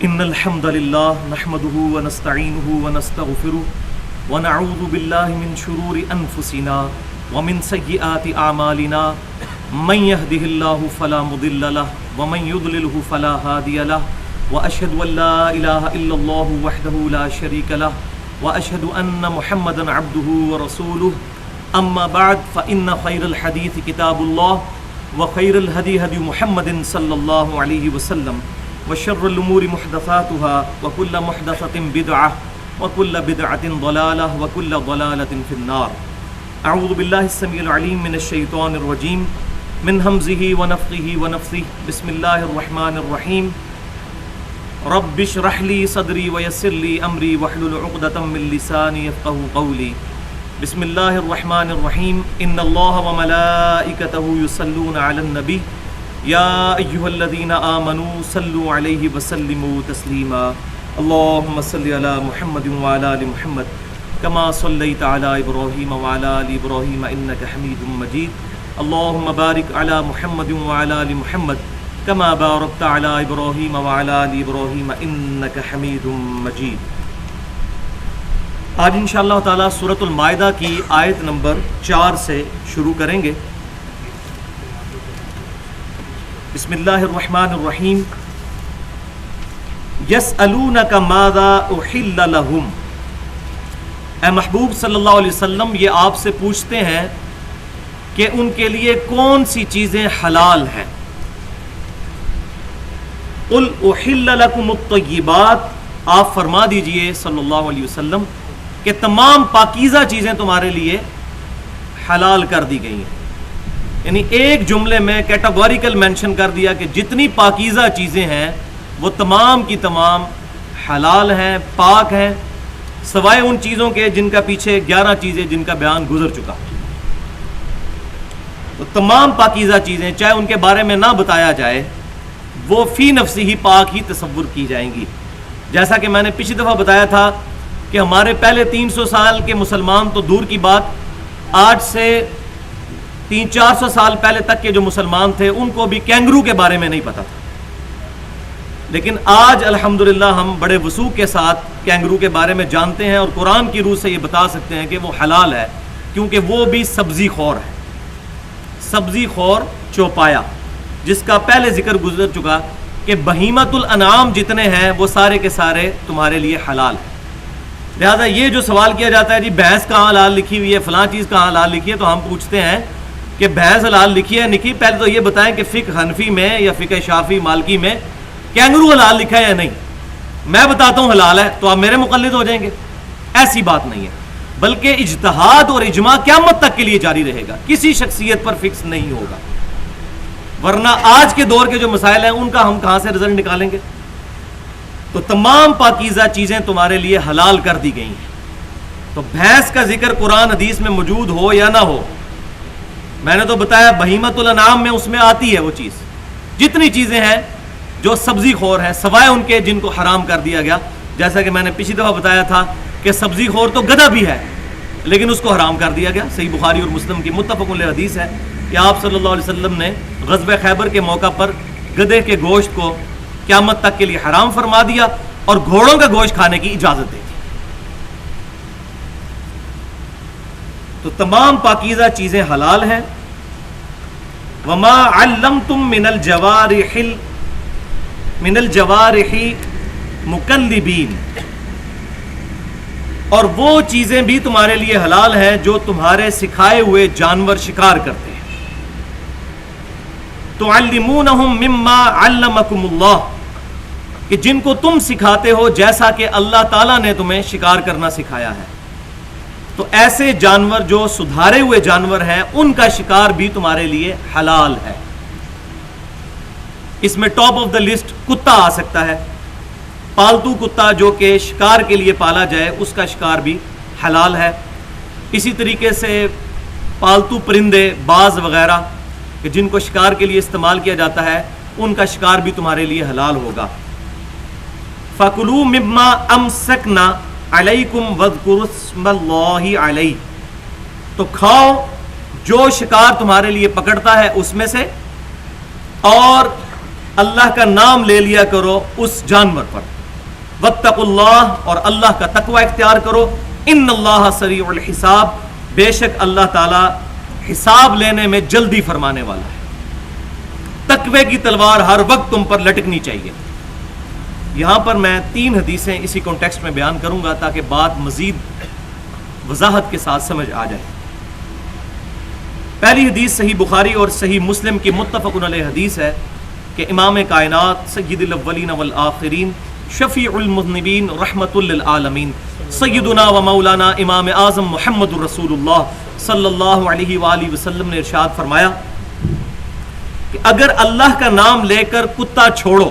ان الحمد لله نحمده ونستعينه ونستغفره ونعوذ بالله من شرور انفسنا ومن سيئات اعمالنا من يهده الله فلا مضل له ومن يضلله فلا هادي له واشهد ان لا اله الا الله وحده لا شريك له واشهد ان محمدا عبده ورسوله اما بعد فان خير الحديث كتاب الله وخير الهدي هدي محمد صلى الله عليه وسلم وشر الأمور محدثاتها وكل محدثة بدعة وكل بدعة ضلالة وكل ضلالة في النار. أعوذ بالله السميع العليم من الشيطان الرجيم من همزه ونفخه ونفثه. بسم الله الرحمن الرحيم. رب اشرح لي صدري ويسر لي أمري واحلل عقدة من لساني يفقهوا قولي. بسم الله الرحمن الرحيم. إن الله وملائكته يصلون على النبي یا ایھا الذین آمنوا صلوا علیہ وسلموا تسلیما. اللهم صل علی محمد وعلی آل محمد کما صلیت علی ابراہیم وعلی آل ابراہیم انک حمید مجید. اللهم بارک علی محمد وعلی آل محمد کما بارکت علی ابراہیم وعلی آل ابراہیم انک حمید مجید. آج انشاءاللہ تعالی سورۃ المائدہ کی آیت نمبر 4 سے شروع کریں گے. بسم اللہ الرحمن الرحیم. یسألونک ماذا احل لہم. اے محبوب صلی اللہ علیہ وسلم یہ آپ سے پوچھتے ہیں کہ ان کے لیے کون سی چیزیں حلال ہیں. قل احل لکم الطیبات. آپ فرما دیجئے صلی اللہ علیہ وسلم کہ تمام پاکیزہ چیزیں تمہارے لیے حلال کر دی گئی ہیں. یعنی ایک جملے میں کیٹاگوریکل مینشن کر دیا کہ جتنی پاکیزہ چیزیں ہیں وہ تمام کی تمام حلال ہیں، پاک ہیں، سوائے ان چیزوں کے جن کا پیچھے 11 چیزیں جن کا بیان گزر چکا. تو تمام پاکیزہ چیزیں چاہے ان کے بارے میں نہ بتایا جائے وہ فی نفسی ہی پاک ہی تصور کی جائیں گی. جیسا کہ میں نے پچھلی دفعہ بتایا تھا کہ ہمارے پہلے 300 سال کے مسلمان تو دور کی بات، آج سے 300-400 سال پہلے تک کے جو مسلمان تھے ان کو بھی کینگرو کے بارے میں نہیں پتا تھا. لیکن آج الحمدللہ ہم بڑے وثوق کے ساتھ کینگرو کے بارے میں جانتے ہیں اور قرآن کی روح سے یہ بتا سکتے ہیں کہ وہ حلال ہے، کیونکہ وہ بھی سبزی خور ہے. سبزی خور چوپایا، جس کا پہلے ذکر گزر چکا کہ بہیمۃ الانعام جتنے ہیں وہ سارے کے سارے تمہارے لیے حلال ہیں. لہٰذا یہ جو سوال کیا جاتا ہے جی بھینس کہاں حلال لکھی ہوئی ہے، فلاں چیز کہاں حلال لکھی ہے، تو ہم پوچھتے ہیں کہ بھینس حلال لکھی ہے نہیں. پہلے تو یہ بتائیں کہ فقہ حنفی میں یا فقہ شافعی مالکی میں کینگرو حلال لکھا ہے یا نہیں. میں بتاتا ہوں حلال ہے تو آپ میرے مقلد ہو جائیں گے. ایسی بات نہیں ہے، بلکہ اجتہاد اور اجماع قیامت تک کے لیے جاری رہے گا، کسی شخصیت پر فکس نہیں ہوگا. ورنہ آج کے دور کے جو مسائل ہیں ان کا ہم کہاں سے رزلٹ نکالیں گے. تو تمام پاکیزہ چیزیں تمہارے لیے حلال کر دی گئی ہیں. تو بھینس کا ذکر قرآن حدیث میں موجود ہو یا نہ ہو، میں نے تو بتایا بہیمۃ الانعام میں اس میں آتی ہے وہ چیز. جتنی چیزیں ہیں جو سبزی خور ہیں سوائے ان کے جن کو حرام کر دیا گیا. جیسا کہ میں نے پچھلی دفعہ بتایا تھا کہ سبزی خور تو گدھا بھی ہے لیکن اس کو حرام کر دیا گیا. صحیح بخاری اور مسلم کی متفق علیہ حدیث ہے کہ آپ صلی اللہ علیہ وسلم نے غزوہ خیبر کے موقع پر گدھے کے گوشت کو قیامت تک کے لیے حرام فرما دیا اور گھوڑوں کا گوشت کھانے کی اجازت دے دی. تو تمام پاکیزہ چیزیں حلال ہیں. وما علمتم من الجوارح مکلبین. اور وہ چیزیں بھی تمہارے لیے حلال ہیں جو تمہارے سکھائے ہوئے جانور شکار کرتے ہیں. تعلمونہم مما علمکم اللہ، کہ جن کو تم سکھاتے ہو جیسا کہ اللہ تعالیٰ نے تمہیں شکار کرنا سکھایا ہے. تو ایسے جانور جو سدھارے ہوئے جانور ہیں ان کا شکار بھی تمہارے لیے حلال ہے. اس میں ٹاپ آف دا لسٹ کتا آ سکتا ہے. پالتو کتا جو کہ شکار کے لیے پالا جائے اس کا شکار بھی حلال ہے. اسی طریقے سے پالتو پرندے باز وغیرہ کہ جن کو شکار کے لیے استعمال کیا جاتا ہے ان کا شکار بھی تمہارے لیے حلال ہوگا. فَكُلُوا مِمَّا أَمْسَكْنَا عَلَيْكُمْ وَاذْكُرُوا اسْمَ اللَّهِ عَلَيْهِ. تو کھاؤ جو شکار تمہارے لیے پکڑتا ہے اس میں سے، اور اللہ کا نام لے لیا کرو اس جانور پر. واتقوا اللہ، اور اللہ کا تقوی اختیار کرو، ان اللہ سریع الحساب، بے شک اللہ تعالی حساب لینے میں جلدی فرمانے والا ہے۔ تقوی کی تلوار ہر وقت تم پر لٹکنی چاہیے۔ یہاں پر میں 3 حدیثیں اسی کانٹیکسٹ میں بیان کروں گا تاکہ بات مزید وضاحت کے ساتھ سمجھ آ جائے۔ پہلی حدیث صحیح بخاری اور صحیح مسلم کی متفق علیہ حدیث ہے کہ امام کائنات سید الاولین والآخرین شفیع المذنبین رحمت للعالمین سیدنا و مولانا امام اعظم محمد رسول اللہ صلی اللہ علیہ وآلہ وسلم نے ارشاد فرمایا کہ اگر اللہ کا نام لے کر کتا چھوڑو،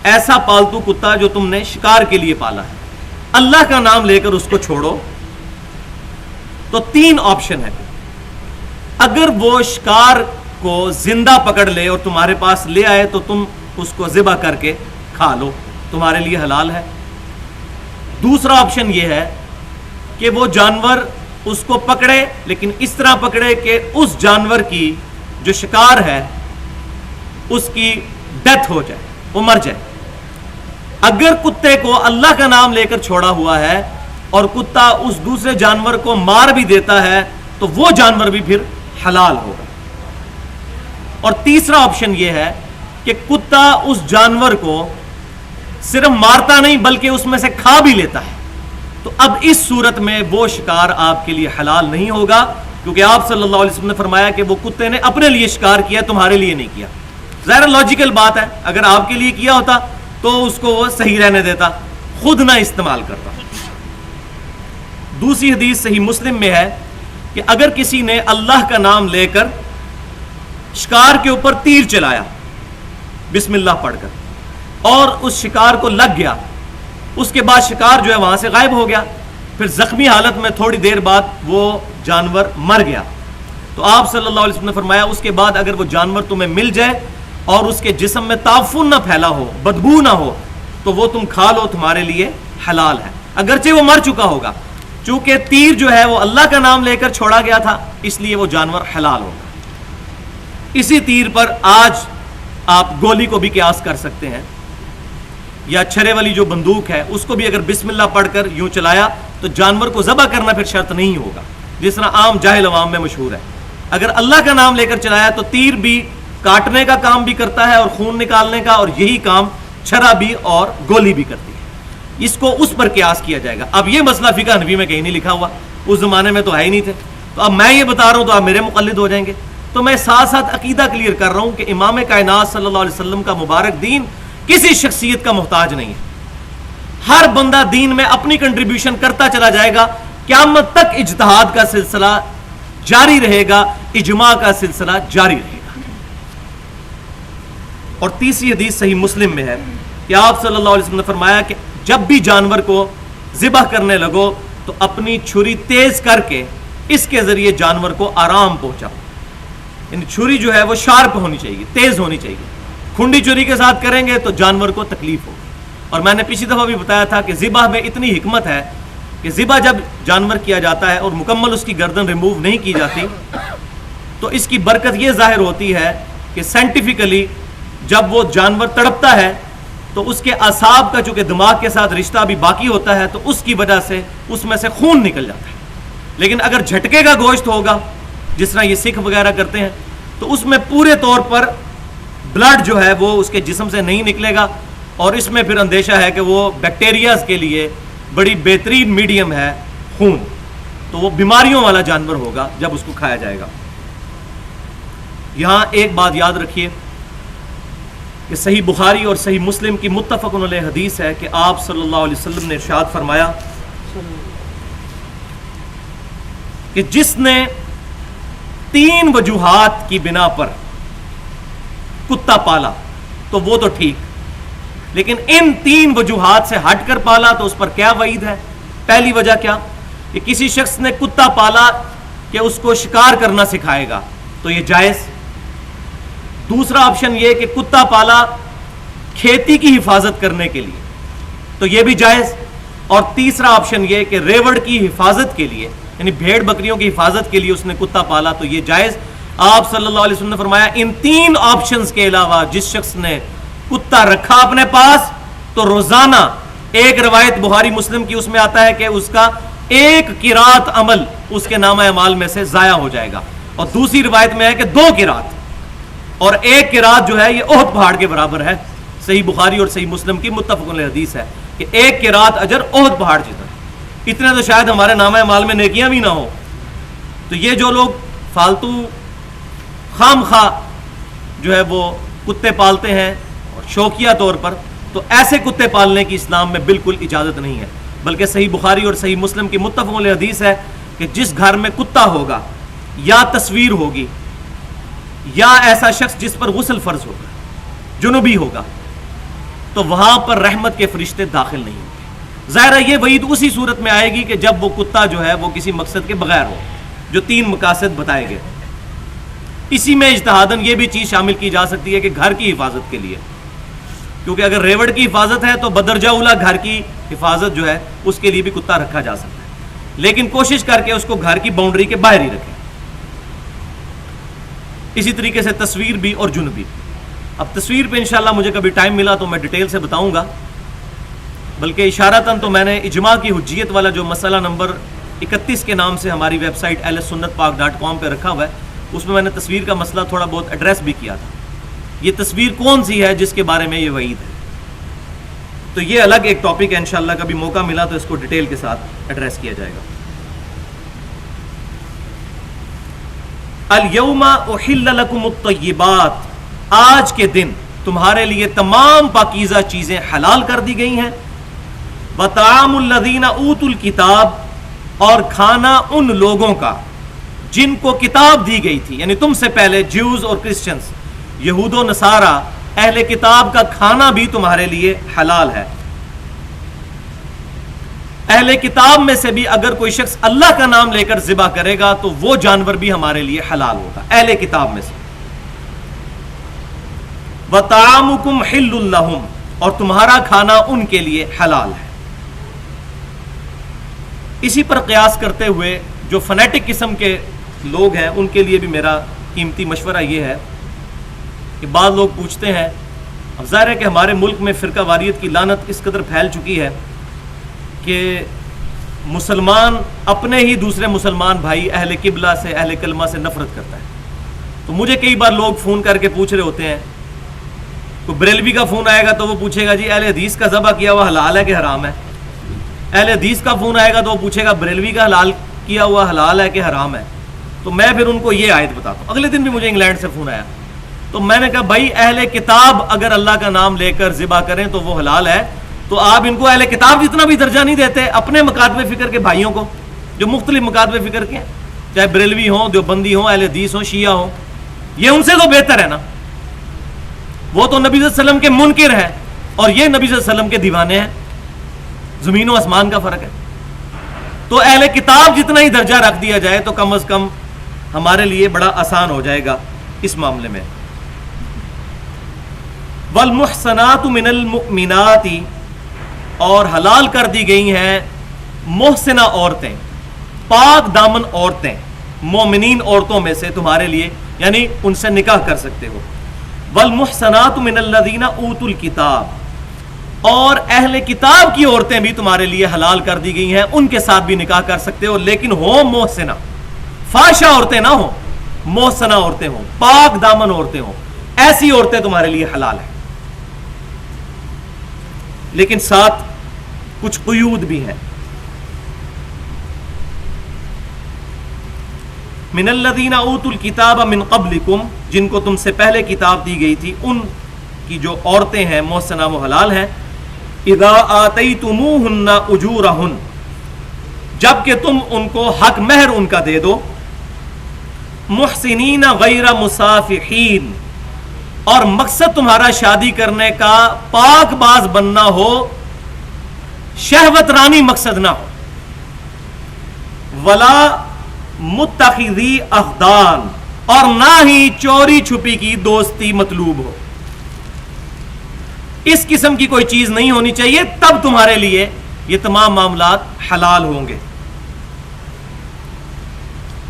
ایسا پالتو کتا جو تم نے شکار کے لیے پالا ہے، اللہ کا نام لے کر اس کو چھوڑو، تو 3 آپشن ہے۔ اگر وہ شکار کو زندہ پکڑ لے اور تمہارے پاس لے آئے تو تم اس کو ذبح کر کے کھا لو، تمہارے لیے حلال ہے۔ دوسرا آپشن یہ ہے کہ وہ جانور اس کو پکڑے لیکن اس طرح پکڑے کہ اس جانور کی جو شکار ہے اس کی ڈیتھ ہو جائے، وہ مر جائے۔ اگر کتے کو اللہ کا نام لے کر چھوڑا ہوا ہے اور کتا اس دوسرے جانور کو مار بھی دیتا ہے تو وہ جانور بھی پھر حلال ہوگا۔ اور تیسرا آپشن یہ ہے کہ کتا اس جانور کو صرف مارتا نہیں بلکہ اس میں سے کھا بھی لیتا ہے، تو اب اس صورت میں وہ شکار آپ کے لیے حلال نہیں ہوگا، کیونکہ آپ صلی اللہ علیہ وسلم نے فرمایا کہ وہ کتے نے اپنے لیے شکار کیا، تمہارے لیے نہیں کیا۔ ظاہر لاجیکل بات ہے، اگر آپ کے لیے کیا ہوتا تو اس کو وہ صحیح رہنے دیتا، خود نہ استعمال کرتا۔ دوسری حدیث صحیح مسلم میں ہے کہ اگر کسی نے اللہ کا نام لے کر شکار کے اوپر تیر چلایا بسم اللہ پڑھ کر اور اس شکار کو لگ گیا، اس کے بعد شکار جو ہے وہاں سے غائب ہو گیا، پھر زخمی حالت میں تھوڑی دیر بعد وہ جانور مر گیا، تو آپ صلی اللہ علیہ وسلم نے فرمایا اس کے بعد اگر وہ جانور تمہیں مل جائے اور اس کے جسم میں تعفن نہ پھیلا ہو، بدبو نہ ہو، تو وہ تم کھا لو، تمہارے لیے حلال ہے، اگرچہ وہ مر چکا ہوگا، چونکہ تیر جو ہے وہ اللہ کا نام لے کر چھوڑا گیا تھا اس لیے وہ جانور حلال ہوگا۔ اسی تیر پر آج آپ گولی کو بھی قیاس کر سکتے ہیں، یا چھرے والی جو بندوق ہے اس کو بھی اگر بسم اللہ پڑھ کر یوں چلایا تو جانور کو ذبح کرنا پھر شرط نہیں ہوگا، جس طرح عام جاہل عوام میں مشہور ہے۔ اگر اللہ کا نام لے کر چلایا تو تیر بھی کاٹنے کا کام بھی کرتا ہے اور خون نکالنے کا، اور یہی کام چھرا بھی اور گولی بھی کرتی ہے، اس کو اس پر قیاس کیا جائے گا۔ اب یہ مسئلہ فقہ حنفی میں کہیں نہیں لکھا ہوا، اس زمانے میں تو ہے ہی نہیں تھے، تو اب میں یہ بتا رہا ہوں تو آپ میرے مقلد ہو جائیں گے۔ تو میں ساتھ ساتھ عقیدہ کلیئر کر رہا ہوں کہ امام کائنات صلی اللہ علیہ وسلم کا مبارک دین کسی شخصیت کا محتاج نہیں ہے، ہر بندہ دین میں اپنی کنٹریبیوشن کرتا چلا جائے گا، قیامت تک اجتہاد کا سلسلہ جاری رہے گا، اجماع کا سلسلہ جاری رہے گا۔ اور تیسری حدیث صحیح مسلم میں ہے کہ آپ صلی اللہ علیہ وسلم نے فرمایا کہ جب بھی جانور کو ذبح کرنے لگو تو اپنی چھری تیز کر کے اس کے ذریعے جانور کو آرام پہنچاؤ، یعنی چھری جو ہے وہ شارپ ہونی چاہیے، تیز ہونی چاہیے، کھنڈی چھری کے ساتھ کریں گے تو جانور کو تکلیف ہوگی۔ اور میں نے پچھلی دفعہ بھی بتایا تھا کہ ذبح میں اتنی حکمت ہے کہ ذبح جب جانور کیا جاتا ہے اور مکمل اس کی گردن ریموو نہیں کی جاتی تو اس کی برکت یہ ظاہر ہوتی ہے کہ سائنٹیفکلی جب وہ جانور تڑپتا ہے تو اس کے اعصاب کا چونکہ دماغ کے ساتھ رشتہ بھی باقی ہوتا ہے تو اس کی وجہ سے اس میں سے خون نکل جاتا ہے، لیکن اگر جھٹکے کا گوشت ہوگا جس طرح یہ سکھ وغیرہ کرتے ہیں تو اس میں پورے طور پر بلڈ جو ہے وہ اس کے جسم سے نہیں نکلے گا، اور اس میں پھر اندیشہ ہے کہ وہ بیکٹیریاز کے لیے بڑی بہترین میڈیم ہے خون، تو وہ بیماریوں والا جانور ہوگا جب اس کو کھایا جائے گا۔ یہاں ایک بات یاد رکھیے کہ صحیح بخاری اور صحیح مسلم کی متفق علیہ حدیث ہے کہ آپ صلی اللہ علیہ وسلم نے ارشاد فرمایا کہ جس نے 3 وجوہات کی بنا پر کتا پالا تو وہ تو ٹھیک، لیکن ان 3 وجوہات سے ہٹ کر پالا تو اس پر کیا وعید ہے؟ پہلی وجہ کیا کہ کسی شخص نے کتا پالا کہ اس کو شکار کرنا سکھائے گا تو یہ جائز۔ دوسرا آپشن یہ کہ کتا پالا کھیتی کی حفاظت کرنے کے لیے تو یہ بھی جائز۔ اور تیسرا آپشن یہ کہ ریوڑ کی حفاظت کے لیے یعنی بھیڑ بکریوں کی حفاظت کے لیے اس نے کتا پالا تو یہ جائز۔ آپ صلی اللہ علیہ وسلم نے فرمایا ان 3 آپشنز کے علاوہ جس شخص نے کتا رکھا اپنے پاس تو روزانہ ایک روایت بخاری مسلم کی اس میں آتا ہے کہ اس کا ایک قرات عمل اس کے نامہ اعمال میں سے ضائع ہو جائے گا، اور دوسری روایت میں ہے کہ 2 قرات، اور ایک قرات جو ہے یہ احد پہاڑ کے برابر ہے۔ صحیح بخاری اور صحیح مسلم کی متفق علیہ حدیث ہے کہ ایک قرات اجر احد پہاڑ جتنا۔ اتنے تو شاید ہمارے نامہ اعمال میں نیکیاں بھی نہ ہو۔ تو یہ جو لوگ فالتو خام خواہ جو ہے وہ کتے پالتے ہیں اور شوقیہ طور پر، تو ایسے کتے پالنے کی اسلام میں بالکل اجازت نہیں ہے، بلکہ صحیح بخاری اور صحیح مسلم کی متفق علیہ حدیث ہے کہ جس گھر میں کتا ہوگا یا تصویر ہوگی یا ایسا شخص جس پر غسل فرض ہوگا، جنوبی ہوگا، تو وہاں پر رحمت کے فرشتے داخل نہیں ہوں گے۔ ظاہر ہے یہ وعید اسی صورت میں آئے گی کہ جب وہ کتا جو ہے وہ کسی مقصد کے بغیر ہو، جو 3 مقاصد بتائے گئے۔ اسی میں اجتہاداً یہ بھی چیز شامل کی جا سکتی ہے کہ گھر کی حفاظت کے لیے، کیونکہ اگر ریوڑ کی حفاظت ہے تو بدرجہ اولا گھر کی حفاظت جو ہے اس کے لیے بھی کتا رکھا جا سکتا ہے، لیکن کوشش کر کے اس کو گھر کی باؤنڈری کے باہر ہی رکھیں۔ اسی طریقے سے تصویر بھی اور جنبی۔ اب تصویر پہ انشاءاللہ مجھے کبھی ٹائم ملا تو میں ڈیٹیل سے بتاؤں گا، بلکہ اشارتاً تو میں نے اجماع کی حجیت والا جو مسئلہ نمبر 31 کے نام سے ہماری ویب سائٹ ahlsunnatpak.com پہ رکھا ہوا ہے، اس میں نے تصویر کا مسئلہ تھوڑا بہت ایڈریس بھی کیا تھا۔ یہ تصویر کون سی ہے جس کے بارے میں یہ وعید ہے، تو یہ الگ ایک ٹاپک ہے، انشاءاللہ کبھی موقع ملا تو اس کو ڈیٹیل کے ساتھ ایڈریس کیا جائے گا۔ الیوم احل لکم الطیبات، آج کے دن تمہارے لیے تمام پاکیزہ چیزیں حلال کر دی گئی ہیں۔ وطعام الذین اوتوا الکتاب، اور کھانا ان لوگوں کا جن کو کتاب دی گئی تھی، یعنی تم سے پہلے جیوز اور کرسچنز، یہود و نصارہ، اہل کتاب کا کھانا بھی تمہارے لیے حلال ہے۔ اہل کتاب میں سے بھی اگر کوئی شخص اللہ کا نام لے کر ذبح کرے گا تو وہ جانور بھی ہمارے لیے حلال ہوگا، اہل کتاب میں سے۔ وطعامکم حل لہم، اور تمہارا کھانا ان کے لیے حلال ہے۔ اسی پر قیاس کرتے ہوئے جو فنیٹک قسم کے لوگ ہیں ان کے لیے بھی میرا قیمتی مشورہ یہ ہے کہ بعض لوگ پوچھتے ہیں، اب ظاہر ہے کہ ہمارے ملک میں فرقہ واریت کی لعنت اس قدر پھیل چکی ہے کہ مسلمان اپنے ہی دوسرے مسلمان بھائی اہل قبلہ سے، اہل کلمہ سے نفرت کرتا ہے۔ تو مجھے کئی بار لوگ فون کر کے پوچھ رہے ہوتے ہیں، کوئی بریلوی کا فون آئے گا تو وہ پوچھے گا جی اہل حدیث کا ذبح کیا ہوا حلال ہے کہ حرام ہے؟ اہل حدیث کا فون آئے گا تو وہ پوچھے گا بریلوی کا حلال کیا ہوا حلال ہے کہ حرام ہے؟ تو میں پھر ان کو یہ آیت بتاتا ہوں۔ اگلے دن بھی مجھے انگلینڈ سے فون آیا، تو میں نے کہا بھائی اہل کتاب اگر اللہ کا نام لے کر ذبح کریں تو وہ حلال ہے، تو آپ ان کو اہل کتاب جتنا بھی درجہ نہیں دیتے اپنے مکاتب فکر کے بھائیوں کو جو مختلف مکاتب فکر کے ہیں، چاہے بریلوی ہوں، دیوبندی ہوں، اہل حدیث ہوں، شیعہ ہوں، یہ ان سے تو بہتر ہے نا، وہ تو نبی صلی اللہ علیہ وسلم کے منکر ہیں اور یہ نبی صلی اللہ علیہ وسلم کے دیوانے ہیں، زمین و آسمان کا فرق ہے۔ تو اہل کتاب جتنا ہی درجہ رکھ دیا جائے تو کم از کم ہمارے لیے بڑا آسان ہو جائے گا اس معاملے میں۔ والمحصنات من المؤمنات، اور حلال کر دی گئی ہیں محسنہ عورتیں، پاک دامن عورتیں، مومنین عورتوں میں سے تمہارے لیے، یعنی ان سے نکاح کر سکتے ہو۔ والمحصنات من الذین اوتوا الکتاب، اور اہل کتاب کی عورتیں بھی تمہارے لیے حلال کر دی گئی ہیں، ان کے ساتھ بھی نکاح کر سکتے ہو، لیکن ہو محسنہ، فاشا عورتیں نہ ہوں، محسنہ عورتیں ہوں، پاک دامن عورتیں ہوں، ایسی عورتیں تمہارے لیے حلال ہیں، لیکن ساتھ کچھ قیود بھی ہیں۔ من الذین اوتوا الکتاب من قبلکم، جن کو تم سے پہلے کتاب دی گئی تھی، ان کی جو عورتیں ہیں محسنہ وہ حلال ہیں۔ اذا آتیتموہن اجورہن، جب کہ تم ان کو حق مہر ان کا دے دو۔ محسنین غیر مسافحین، اور مقصد تمہارا شادی کرنے کا پاک باز بننا ہو، شہوت رانی مقصد نہ ہو۔ ولا متخذی اخدان، اور نہ ہی چوری چھپی کی دوستی مطلوب ہو، اس قسم کی کوئی چیز نہیں ہونی چاہیے، تب تمہارے لیے یہ تمام معاملات حلال ہوں گے۔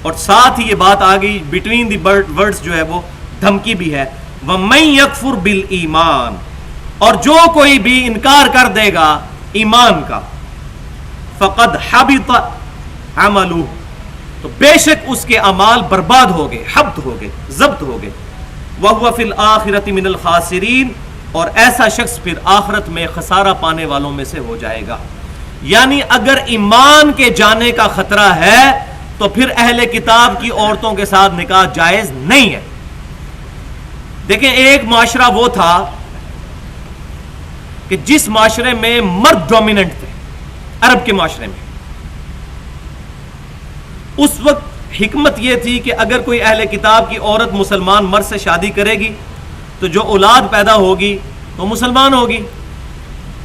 اور ساتھ ہی یہ بات آ گئی بٹوین دی ورڈز جو ہے وہ دھمکی بھی ہے، وَمَن يَكْفُرْ بِالْإِيمَانِ، اور جو کوئی بھی انکار کر دے گا ایمان کا، فقد حبط عملہ، تو بے شک اس کے اعمال برباد ہو گئے، حبط ہو گئے، ضبط ہو گئے، وَهُوَ فِي الْآخِرَةِ مِنَ الْخَاسِرِينَ، اور ایسا شخص پھر آخرت میں خسارہ پانے والوں میں سے ہو جائے گا۔ یعنی اگر ایمان کے جانے کا خطرہ ہے تو پھر اہل کتاب کی عورتوں کے ساتھ نکاح جائز نہیں ہے۔ دیکھیں ایک معاشرہ وہ تھا کہ جس معاشرے میں مرد ڈومیننٹ تھے، عرب کے معاشرے میں، اس وقت حکمت یہ تھی کہ اگر کوئی اہل کتاب کی عورت مسلمان مرد سے شادی کرے گی تو جو اولاد پیدا ہوگی وہ مسلمان ہوگی،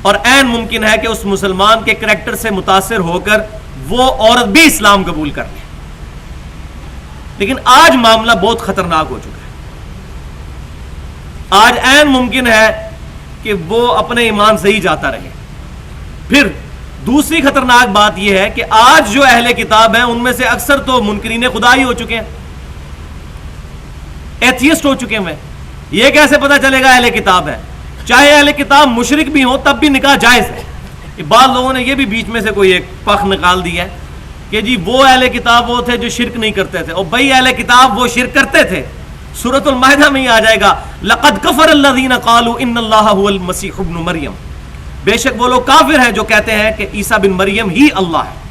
اور عین ممکن ہے کہ اس مسلمان کے کریکٹر سے متاثر ہو کر وہ عورت بھی اسلام قبول کر لے۔ لیکن آج معاملہ بہت خطرناک ہو چکا ہے، آج عین ممکن ہے کہ وہ اپنے ایمان سے ہی جاتا رہے۔ پھر دوسری خطرناک بات یہ ہے کہ آج جو اہل کتاب ہیں ان میں سے اکثر تو منکرین خدا ہی ہو چکے ہیں، ایتھیسٹ ہو چکے ہیں۔ یہ کیسے پتہ چلے گا اہل کتاب ہے؟ چاہے اہل کتاب مشرک بھی ہوں تب بھی نکاح جائز ہے۔ بعض لوگوں نے یہ بھی بیچ میں سے کوئی ایک پخ نکال دیا ہے کہ جی وہ اہل کتاب وہ تھے جو شرک نہیں کرتے تھے، اور بھائی اہل کتاب وہ شرک کرتے تھے، سورۃ المائدہ میں ہی آ جائے گا لقد کفر الذین قالوا ان اللہ هو المسیح ابن مریم، بے شک وہ لوگ کافر ہیں جو کہتے ہیں کہ عیسیٰ بن مریم ہی اللہ ہے۔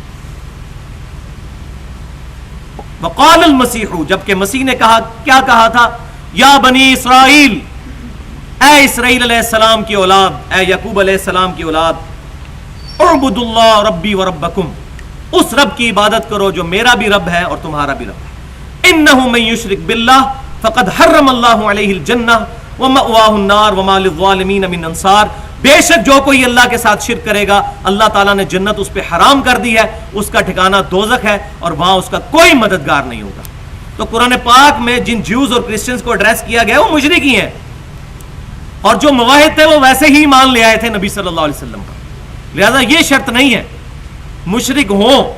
وقال المسیح، جبکہ مسیح نے کہا، کیا کہا تھا؟ یا بنی اسرائیل، اے اسرائیل علیہ السلام کی اولاد، اے یعقوب علیہ السلام کی اولاد، اعبدوا اللہ ربی و ربکم، اس رب کی عبادت کرو جو میرا بھی رب ہے اور تمہارا بھی رب ہے۔ انہ من یشرک باللہ فقد حرم اللہ علیہ الجنہ ومأواہ النار وما للظالمین من انصار، بے شک جو کوئی اللہ کے ساتھ شرک کرے گا اللہ تعالیٰ نے جنت اس پہ حرام کر دی ہے، اس کا ٹھکانہ دوزخ ہے اور وہاں اس کا کوئی مددگار نہیں ہوگا۔ تو قرآن پاک میں جن جیوز اور کرسچنز کو ایڈریس کیا گیا وہ مشرک ہی ہیں، اور جو مواحد تھے وہ ویسے ہی ایمان لے آئے تھے نبی صلی اللہ علیہ وسلم کا۔ لہذا یہ شرط نہیں ہے مشرک ہوں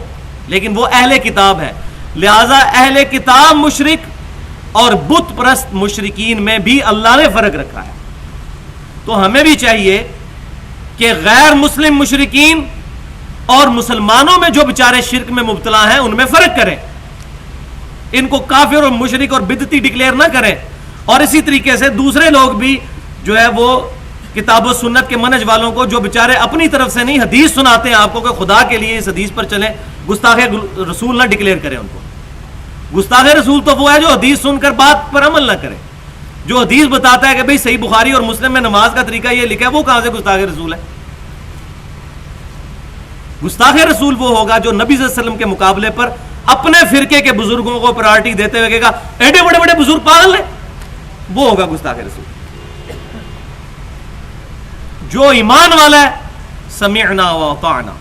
لیکن وہ اہل کتاب ہے، لہذا اہل کتاب مشرک اور بت پرست مشرکین میں بھی اللہ نے فرق رکھا ہے۔ تو ہمیں بھی چاہیے کہ غیر مسلم مشرکین اور مسلمانوں میں جو بیچارے شرک میں مبتلا ہیں ان میں فرق کریں، ان کو کافر اور مشرک اور بدعتی ڈکلیئر نہ کریں، اور اسی طریقے سے دوسرے لوگ بھی جو ہے وہ کتاب و سنت کے منہج والوں کو جو بیچارے اپنی طرف سے نہیں حدیث سناتے ہیں آپ کو کہ خدا کے لیے اس حدیث پر چلیں، گستاخ رسول نہ ڈکلیئر کریں ان کو۔ گستاخ رسول تو وہ ہے جو حدیث سن کر بات پر عمل نہ کرے، جو حدیث بتاتا ہے کہ بھئی صحیح بخاری اور مسلم میں نماز کا طریقہ یہ لکھا ہے، وہ کہاں سے گستاخ رسول ہے؟ گستاخ رسول وہ ہوگا جو نبی صلی اللہ علیہ وسلم کے مقابلے پر اپنے فرقے کے بزرگوں کو پرائرٹی دیتے ہوئے کہے گا ایڈے بڑے بڑے بزرگ پاگل ہیں، وہ ہوگا گستاخ رسول۔ جو ایمان والا ہے سمعنا واطعنا،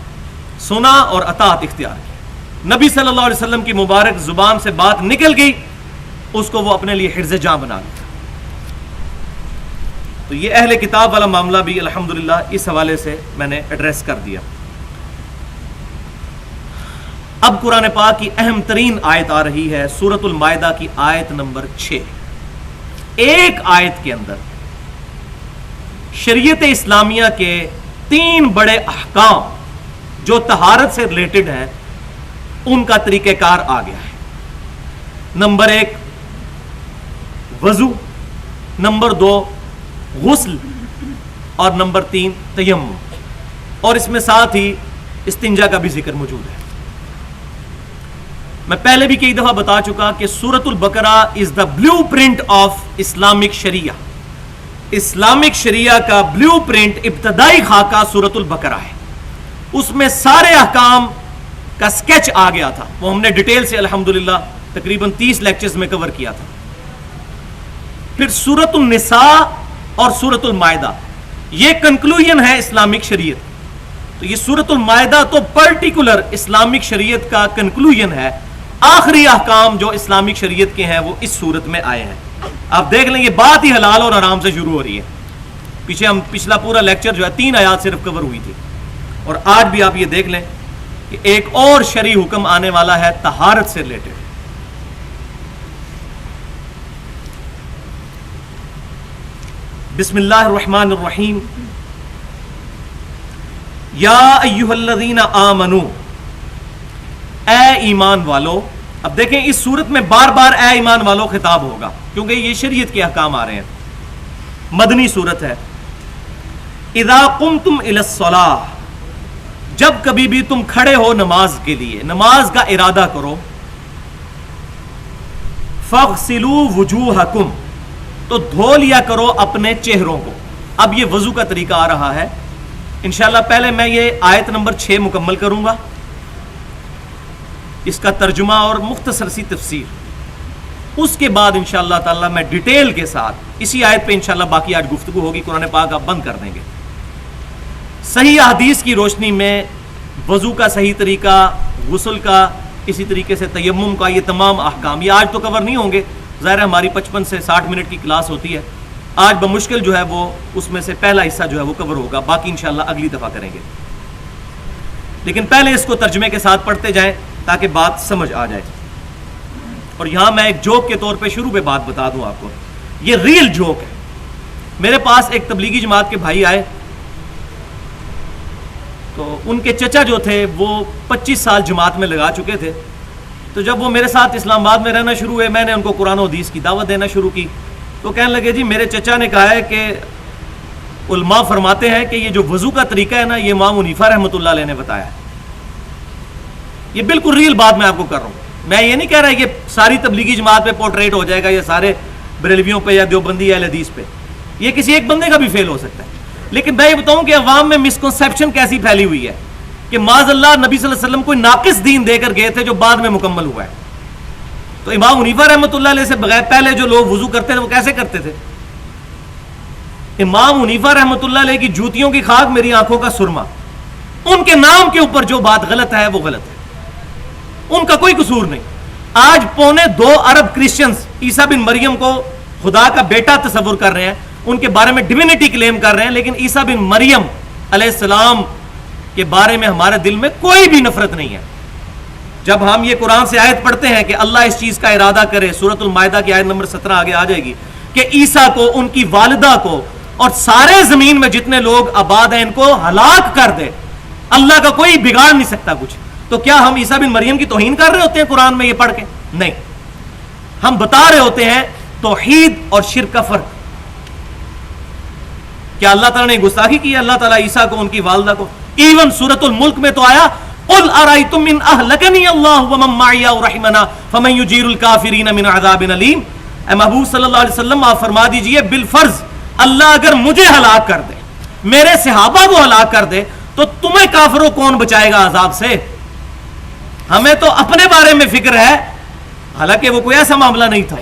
سنا اور اطاعت اختیار کی، نبی صلی اللہ علیہ وسلم کی مبارک زبان سے بات نکل گئی اس کو وہ اپنے لیے حرز جاں بنا لیا۔ تو یہ اہل کتاب والا معاملہ بھی الحمدللہ اس حوالے سے میں نے ایڈریس کر دیا۔ اب قرآن پاک کی اہم ترین آیت آ رہی ہے، سورۃ المائدہ کی آیت نمبر 6۔ ایک آیت کے اندر شریعت اسلامیہ کے 3 بڑے احکام جو طہارت سے ریلیٹڈ ہیں ان کا طریقہ کار آ گیا ہے۔ نمبر 1 وضو، نمبر 2 غسل، اور نمبر 3 تیمم، اور اس میں ساتھ ہی استنجا کا بھی ذکر موجود ہے۔ میں پہلے بھی کئی دفعہ بتا چکا کہ سورۃ البقرہ is the blueprint of Islamic sharia, Islamic sharia کا بلیو پرنٹ، ابتدائی خاکہ سورۃ البقرہ ہے۔ اس میں سارے احکام کا سکیچ آ گیا تھا، وہ ہم نے ڈیٹیل سے الحمدللہ تقریباً 30 لیکچرز میں کور کیا تھا۔ پھر سورۃ النساء اور سورۃ المائدہ یہ کنکلوژن ہے اسلامک شریعت۔ تو یہ سورۃ المائدہ تو پرٹیکولر اسلامک شریعت کا کنکلوژن ہے، آخری احکام جو اسلامک شریعت کے ہیں وہ اس صورت میں آئے ہیں۔ آپ دیکھ لیں یہ بات ہی حلال اور حرام سے شروع ہو رہی ہے۔ پیچھے ہم پچھلا پورا لیکچر جو ہے 3 آیات صرف کور ہوئی تھی، اور آج بھی آپ یہ دیکھ لیں کہ ایک اور شرعی حکم آنے والا ہے طہارت سے ریلیٹڈ۔ بسم اللہ الرحمن الرحیم، یا ایھا الذین آمنو، اے ایمان والو. اب دیکھیں اس صورت میں بار بار اے ایمان والو خطاب ہوگا کیونکہ یہ شریعت کے احکام آ رہے ہیں. مدنی صورت ہے. اذا قمتم الی الصلاۃ، جب کبھی بھی تم کھڑے ہو نماز کے لیے، نماز کا ارادہ کرو. فاغسلوا وجوہکم، تو دھو لیا کرو اپنے چہروں کو. اب یہ وضو کا طریقہ آ رہا ہے. انشاءاللہ پہلے میں یہ آیت نمبر 6 مکمل کروں گا، اس کا ترجمہ اور مختصر سی تفسیر. اس کے بعد انشاءاللہ تعالی میں ڈیٹیل کے ساتھ اسی آیت پہ انشاءاللہ باقی آج گفتگو ہوگی. قرآن پاک آپ بند کر دیں گے. صحیح احادیث کی روشنی میں وضو کا صحیح طریقہ، غسل کا، اسی طریقے سے تیمم کا، یہ تمام احکام یہ آج تو کور نہیں ہوں گے. ظاہر ہے ہماری 55 سے 60 منٹ کی کلاس ہوتی ہے. آج بمشکل جو ہے وہ اس میں سے پہلا حصہ جو ہے وہ کور ہوگا، باقی انشاءاللہ اگلی دفعہ کریں گے. لیکن پہلے اس کو ترجمے کے ساتھ پڑھتے جائیں تاکہ بات سمجھ آ جائے. اور یہاں میں ایک جوک کے طور پہ شروع پہ بات بتا دوں آپ کو، یہ ریل جوک ہے. میرے پاس ایک تبلیغی جماعت کے بھائی آئے تو ان کے چچا جو تھے وہ 25 سال جماعت میں لگا چکے تھے. تو جب وہ میرے ساتھ اسلام آباد میں رہنا شروع ہوئے، میں نے ان کو قرآن و حدیث کی دعوت دینا شروع کی. تو کہنے لگے جی میرے چچا نے کہا ہے کہ علماء فرماتے ہیں کہ یہ جو وضو کا طریقہ ہے نا، یہ امام حنیفہ رحمۃ اللہ علیہ نے بتایا ہے. یہ بالکل ریل بات میں آپ کو کر رہا ہوں. میں یہ نہیں کہہ رہا کہ ساری تبلیغی جماعت پہ پورٹریٹ ہو جائے گا یا سارے بریلویوں پہ یا دیوبندی یا اہل حدیث پہ. یہ کسی ایک بندے کا بھی فیل ہو سکتا ہے. لیکن میں یہ بتاؤں کہ عوام میں مسکنسیپشن کیسی پھیلی ہوئی ہے کہ معاذ اللہ نبی صلی اللہ علیہ وسلم کوئی ناقص دین دے کر گئے تھے جو بعد میں مکمل ہوا ہے. تو امام حنیفہ رحمۃ اللہ علیہ سے بغیر پہلے جو لوگ وضو کرتے تھے وہ کیسے کرتے تھے؟ امام حنیفہ رحمۃ اللہ علیہ کی جوتیوں کی خاک میری آنکھوں کا سرما. ان کے نام کے اوپر جو بات غلط ہے وہ غلط ہے، ان کا کوئی قصور نہیں. آج 2.25 ارب کرسچنز عیسیٰ بن مریم کو خدا کا بیٹا تصور کر رہے ہیں، ان کے بارے میں ڈیوینٹی کلیم کر رہے ہیں، لیکن عیسیٰ بن مریم علیہ السلام کے بارے میں ہمارے دل میں کوئی بھی نفرت نہیں ہے. جب ہم یہ قرآن سے آیت پڑھتے ہیں کہ اللہ اس چیز کا ارادہ کرے، سورۃ المائدہ کی آیت نمبر 17 آگے آ جائے گی کہ عیسیٰ کو، ان کی والدہ کو اور سارے زمین میں جتنے لوگ آباد ہیں ان کو ہلاک کر دے، اللہ کا کوئی بگاڑ نہیں سکتا کچھ. تو کیا ہم عیسیٰ بن مریم کی توہین کر رہے ہوتے ہیں قرآن میں یہ پڑھ کے؟ نہیں، ہم بتا رہے ہوتے ہیں توحید اور شرک کا فرق. کیا اللہ تعالیٰ نے گستاخی کی ہے اللہ تعالیٰ عیسیٰ کو، ان کی والدہ کو؟ ایون سورۃ الملک میں تو آیا قل ارأیتم من اہلکنی اللہ ومن معی او رحمنا فمن یجیر الکافرین من عذاب علیم. اے محبوب صلی اللہ علیہ وسلم آپ فرما دیجئے بالفرض اللہ اگر مجھے ہلاک کر دے، میرے صحابہ کو ہلاک کر دے، تو تمہیں کافروں کون بچائے گا عذاب سے؟ ہمیں تو اپنے بارے میں فکر ہے، حالانکہ وہ کوئی ایسا معاملہ نہیں تھا.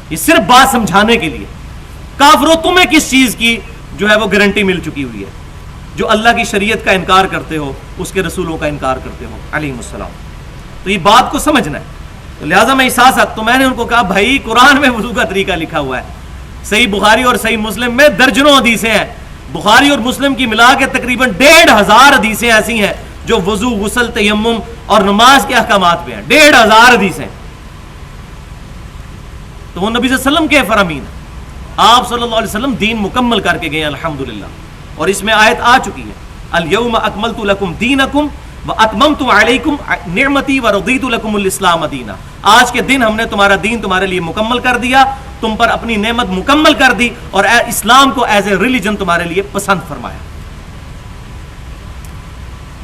یہ صرف بات سمجھانے کے لیے. کافروں تمہیں کس چیز کی جو ہے وہ گارنٹی مل چکی ہوئی ہے؟ جو اللہ کی شریعت کا انکار کرتے ہو، اس کے رسولوں کا انکار کرتے ہو علیہ السلام. تو یہ بات کو سمجھنا ہے. تو لہٰذا میں احساسات تو میں نے ان کو کہا بھائی قرآن میں وضو کا طریقہ لکھا ہوا ہے، صحیح بخاری اور صحیح مسلم میں درجنوں حدیثیں ہیں. بخاری اور مسلم کی ملا کے تقریباً 1500 حدیثیں ایسی ہیں جو وضو، غسل، تیمم اور نماز کے احکامات پہ ہیں. 1500 حدیثیں. تو وہ نبی صلی اللہ علیہ وسلم کے فرامین ہیں. آپ صلی اللہ علیہ وسلم دین مکمل کر کے گئے ہیں الحمدللہ. اور اس میں آیت آ چکی ہے الیوم اکملت لکم دینکم واتممت علیکم نعمتی ورضیت لکم الاسلام دینا. آج کے دن ہم نے تمہارا دین تمہارے لیے مکمل کر دیا، تم پر اپنی نعمت مکمل کر دی اور اسلام کو ایز اے ریلیجن تمہارے لیے پسند فرمایا.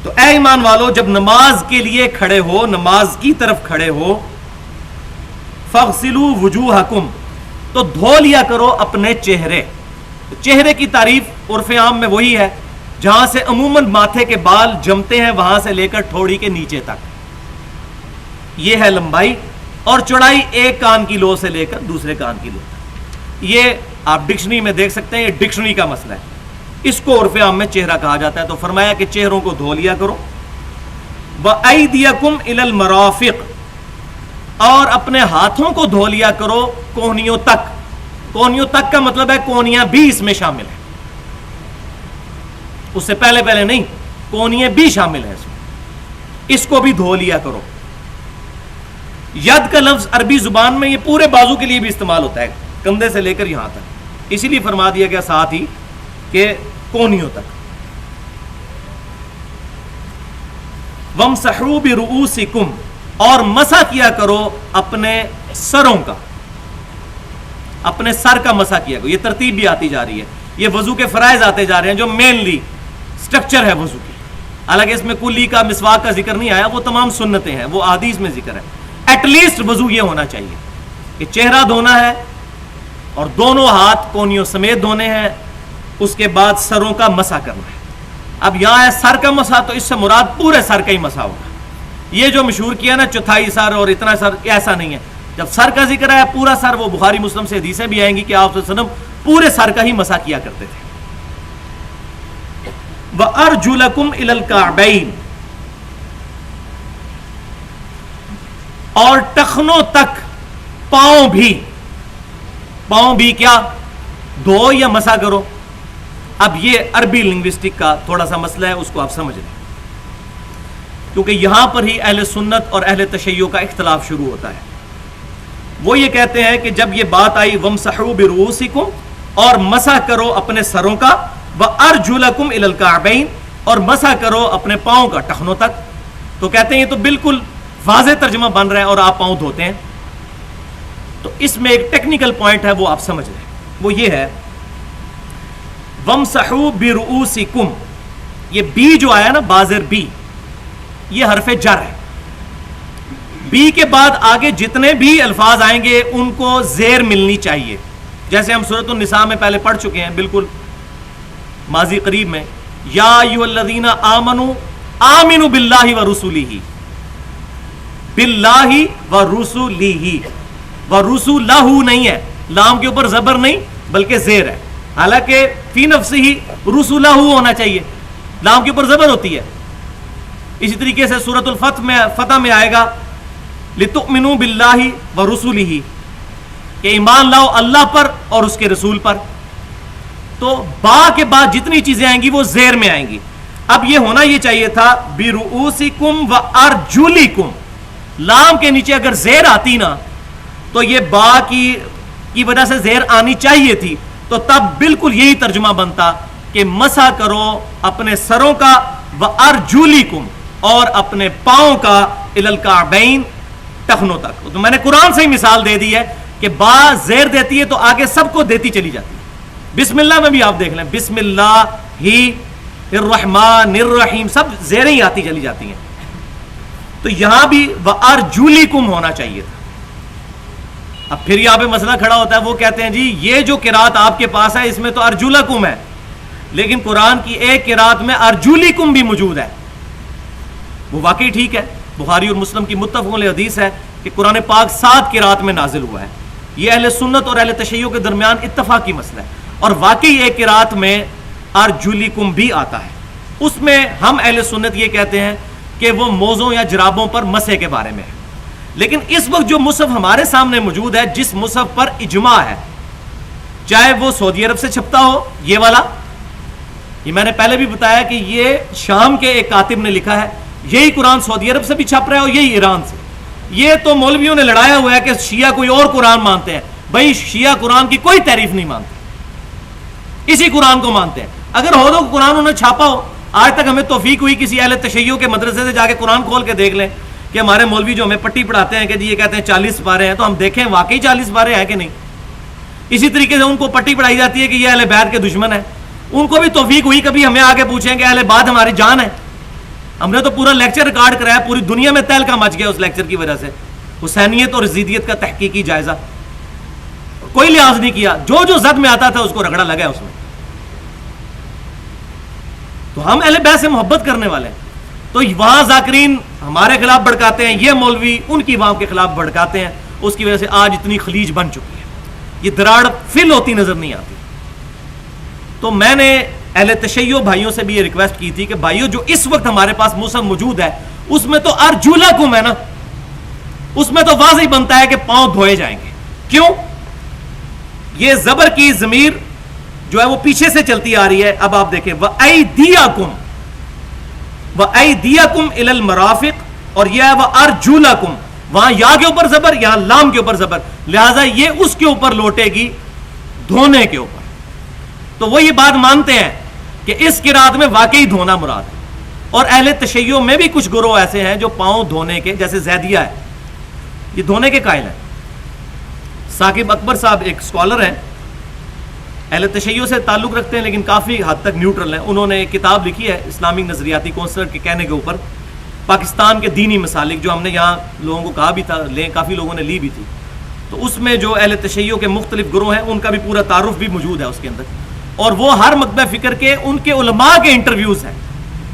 تو اے ایمان والو جب نماز کے لیے کھڑے ہو، نماز کی طرف کھڑے ہو، فاغسلوا وجوہکم، تو دھو لیا کرو اپنے چہرے. چہرے کی تعریف عرف عام میں وہی ہے جہاں سے عموماً ماتھے کے بال جمتے ہیں، وہاں سے لے کر ٹھوڑی کے نیچے تک. یہ ہے لمبائی اور چوڑائی ایک کان کی لو سے لے کر دوسرے کان کی لو تک. یہ آپ ڈکشنری میں دیکھ سکتے ہیں، یہ ڈکشنری کا مسئلہ ہے. اس کو عرف عام میں چہرہ کہا جاتا ہے. تو فرمایا کہ چہروں کو دھو لیا کرو. وَأَيْدِيَكُمْ إِلَى الْمَرَافِقِ، اور اپنے ہاتھوں کو دھو لیا کرو کونیوں تک. کونیوں تک کا مطلب ہے کونیاں بھی اس میں شامل ہیں، اس سے پہلے نہیں، کونیاں بھی شامل ہیں اس میں. اس کو بھی دھو لیا کرو. ید کا لفظ عربی زبان میں یہ پورے بازو کے لیے بھی استعمال ہوتا ہے، کندھے سے لے کر یہاں تک. اسی لیے فرما دیا گیا ساتھ ہی کہ کونیوں تک. وَامْسَحُوا بِرُؤُوسِكُمْ، اور مسح کیا کرو اپنے سروں کا، اپنے سر کا مسح کیا کرو. یہ ترتیب بھی آتی جا رہی ہے، یہ وضو کے فرائض آتے جا رہے ہیں جو مینلی سٹرکچر ہے وضو کی. حالانکہ اس میں کلی کا مسواک کا ذکر نہیں آیا، وہ تمام سنتیں ہیں، وہ احادیث میں ذکر ہے. ایٹ لیسٹ وضو یہ ہونا چاہیے کہ چہرہ دھونا ہے اور دونوں ہاتھ کونیوں سمیت دھونے ہیں، اس کے بعد سروں کا مسح کرنا ہے. اب یہاں ہے سر کا مسح، تو اس سے مراد پورے سر کا ہی مسح ہوگا. یہ جو مشہور کیا نا چوتھائی سر اور اتنا سر، ایسا نہیں ہے. جب سر کا ذکر ہے پورا سر، وہ بخاری مسلم سے حدیثیں بھی آئیں گی کہ آپ صلی اللہ علیہ وسلم پورے سر کا ہی مسح کیا کرتے تھے. وَأَرْجُلَكُمْ إِلَى الْكَعْبَيْنِ، اور ٹخنوں تک، پاؤں بھی کیا دھو یا مسح کرو. اب یہ عربی لنگوسٹک کا تھوڑا سا مسئلہ ہے، اس کو آپ سمجھ لیں، کیونکہ یہاں پر ہی اہل سنت اور اہل تشیع کا اختلاف شروع ہوتا ہے. وہ یہ کہتے ہیں کہ جب یہ بات آئی وَامْسَحُوا بِرُؤُوسِكُمْ، اور مسح کرو اپنے سروں کا، وَأَرْجُلَكُمْ إِلَى الْكَعْبَيْنِ، اور مسح کرو اپنے پاؤں کا ٹخنوں تک، تو کہتے ہیں یہ تو بالکل واضح ترجمہ بن رہا ہے اور آپ پاؤں دھوتے ہیں. تو اس میں ایک ٹیکنیکل پوائنٹ ہے، وہ آپ سمجھ لیں. وہ یہ ہے وَامْسَحُوا بِرُؤُوسِكُمْ، یہ بی جو آیا نا، بازر بی، یہ حرف جر ہے. بی کے بعد آگے جتنے بھی الفاظ آئیں گے ان کو زیر ملنی چاہیے. جیسے ہم سورۃ النساء میں پہلے پڑھ چکے ہیں، بالکل ماضی قریب میں، یا ایھا الذین آمنوا آمنوا باللہ ورسولہ، باللہ ورسولہ، ورسولہ نہیں ہے، لام کے اوپر زبر نہیں بلکہ زیر ہے. حالانکہ فی نفسہ رسولہ ہونا چاہیے، لام کے اوپر زبر ہوتی ہے. اسی طریقے سے سورۃ الفتح میں آئے گا لتؤمنوا باللہ ورسولہ، کہ ایمان لاؤ اللہ پر اور اس کے رسول پر. تو با کے بعد جتنی چیزیں آئیں گی وہ زیر میں آئیں گی. اب یہ ہونا یہ چاہیے تھا برؤوسکم وارجلکم، لام کے نیچے اگر زیر آتی نا تو یہ با کی وجہ سے زیر آنی چاہیے تھی، تو تب بالکل یہی ترجمہ بنتا کہ مسح کرو اپنے سروں کا، وارجلکم، اور اپنے پاؤں کا، الی الکعبین، ٹخنوں تک. تو میں نے قرآن سے ہی مثال دے دی ہے کہ با زیر دیتی ہے تو آگے سب کو دیتی چلی جاتی ہے. بسم اللہ میں بھی آپ دیکھ لیں، بسم اللہ ہی الرحمن الرحیم، سب زیریں ہی آتی چلی جاتی ہیں. تو یہاں بھی وارجلکم ہونا چاہیے تھا. اب پھر یہاں پہ مسئلہ کھڑا ہوتا ہے، وہ کہتے ہیں جی یہ جو قرات آپ کے پاس ہے اس میں تو ارجلکم ہے، لیکن قرآن کی ایک قرات میں ارجلکم بھی موجود ہے. وہ واقعی ٹھیک ہے، بخاری اور مسلم کی متفق علیہ حدیث ہے کہ قرآن پاک 7 قرات میں نازل ہوا ہے. یہ اہل سنت اور اہل تشیع کے درمیان اتفاقی مسئلہ ہے، اور واقعی ایک قرات میں ارجلکم بھی آتا ہے. اس میں ہم اہل سنت یہ کہتے ہیں کہ وہ موزوں یا جرابوں پر مسح کے بارے میں ہے. لیکن اس وقت جو مصحف ہمارے سامنے موجود ہے، جس مصحف پر اجماع ہے، چاہے وہ سعودی عرب سے چھپتا ہو، یہ والا، یہ میں نے پہلے بھی بتایا کہ یہ شام کے ایک کاتب نے لکھا ہے، یہی قرآن سعودی عرب سے بھی چھپ رہا ہے اور یہی ایران سے. یہ تو مولویوں نے لڑایا ہوا ہے کہ شیعہ کوئی اور قرآن مانتے ہیں. بھائی شیعہ قرآن کی کوئی تعریف نہیں مانتے، اسی قرآن کو مانتے ہیں. اگر ہو تو قرآن انہوں نے چھاپا ہو، آج تک ہمیں توفیق ہوئی کسی اہل تشیع کے مدرسے سے جا کے قرآن کھول کے دیکھ لیں کہ ہمارے مولوی جو ہمیں پٹی پڑھاتے ہیں کہ جی یہ کہتے ہیں 40 پارے ہیں، تو ہم دیکھیں واقعی 40 پارے ہیں کہ نہیں. اسی طریقے سے ان کو پٹی پڑھائی جاتی ہے کہ یہ اہل بیت کے دشمن ہیں. ان کو بھی توفیق ہوئی کبھی ہمیں آگے پوچھیں کہ اہل بیت ہماری جان ہے. ہم نے تو پورا لیکچر ریکارڈ کرایا، پوری دنیا میں تہلکہ مچ گیا اس لیکچر کی وجہ سے. حسینیت اور یزیدیت کا تحقیقی جائزہ، کوئی لحاظ نہیں کیا، جو جو زد میں آتا تھا اس کو رگڑا لگا اس میں. تو ہم اہل بیت سے محبت کرنے والے ہیں. تو وہاں ذاکرین ہمارے خلاف بھڑکاتے ہیں، یہ مولوی ان کی عوام کے خلاف بھڑکاتے ہیں. اس کی وجہ سے آج اتنی خلیج بن چکی ہے، یہ دراڑ فل ہوتی نظر نہیں آتی. تو میں نے اہل تشیع بھائیوں سے بھی یہ ریکویسٹ کی تھی کہ بھائیوں جو اس وقت ہمارے پاس مصحف موجود ہے اس میں تو ارجلکم ہے نا، اس میں تو واضح بنتا ہے کہ پاؤں دھوئے جائیں گے. کیوں؟ یہ زبر کی ضمیر جو ہے وہ پیچھے سے چلتی آ رہی ہے. اب آپ دیکھیں وَأَيْدِيَكُمْ وَأَيْدِيَكُمْ إِلَى الْمَرَافِقِ، اور یہ ہے وَأَرْجُلَكُمْ، وہاں یا کے اوپر زبر، یہاں لام کے اوپر زبر، لہٰذا یہ اس کے اوپر لوٹے گی، دھونے کے اوپر. تو وہ یہ بات مانتے ہیں کہ اس قرات میں واقعی دھونا مراد ہے. اور اہل تشیع میں بھی کچھ گروہ ایسے ہیں جو پاؤں دھونے کے، جیسے زیدیہ ہے، یہ دھونے کے قائل ہیں. ثاقب اکبر صاحب ایک اسکالر ہیں، اہل تشیع سے تعلق رکھتے ہیں لیکن کافی حد تک نیوٹرل ہیں. انہوں نے ایک کتاب لکھی ہے اسلامی نظریاتی کونسلر کے کہنے کے اوپر، پاکستان کے دینی مسالک، جو ہم نے یہاں لوگوں کو کہا بھی تھا لیں، کافی لوگوں نے لی بھی تھی. تو اس میں جو اہل تشیع کے مختلف گروہ ہیں ان کا بھی پورا تعارف بھی موجود ہے اس کے اندر، اور وہ ہر مکتبہ فکر کے ان کے علماء کے انٹرویوز ہیں.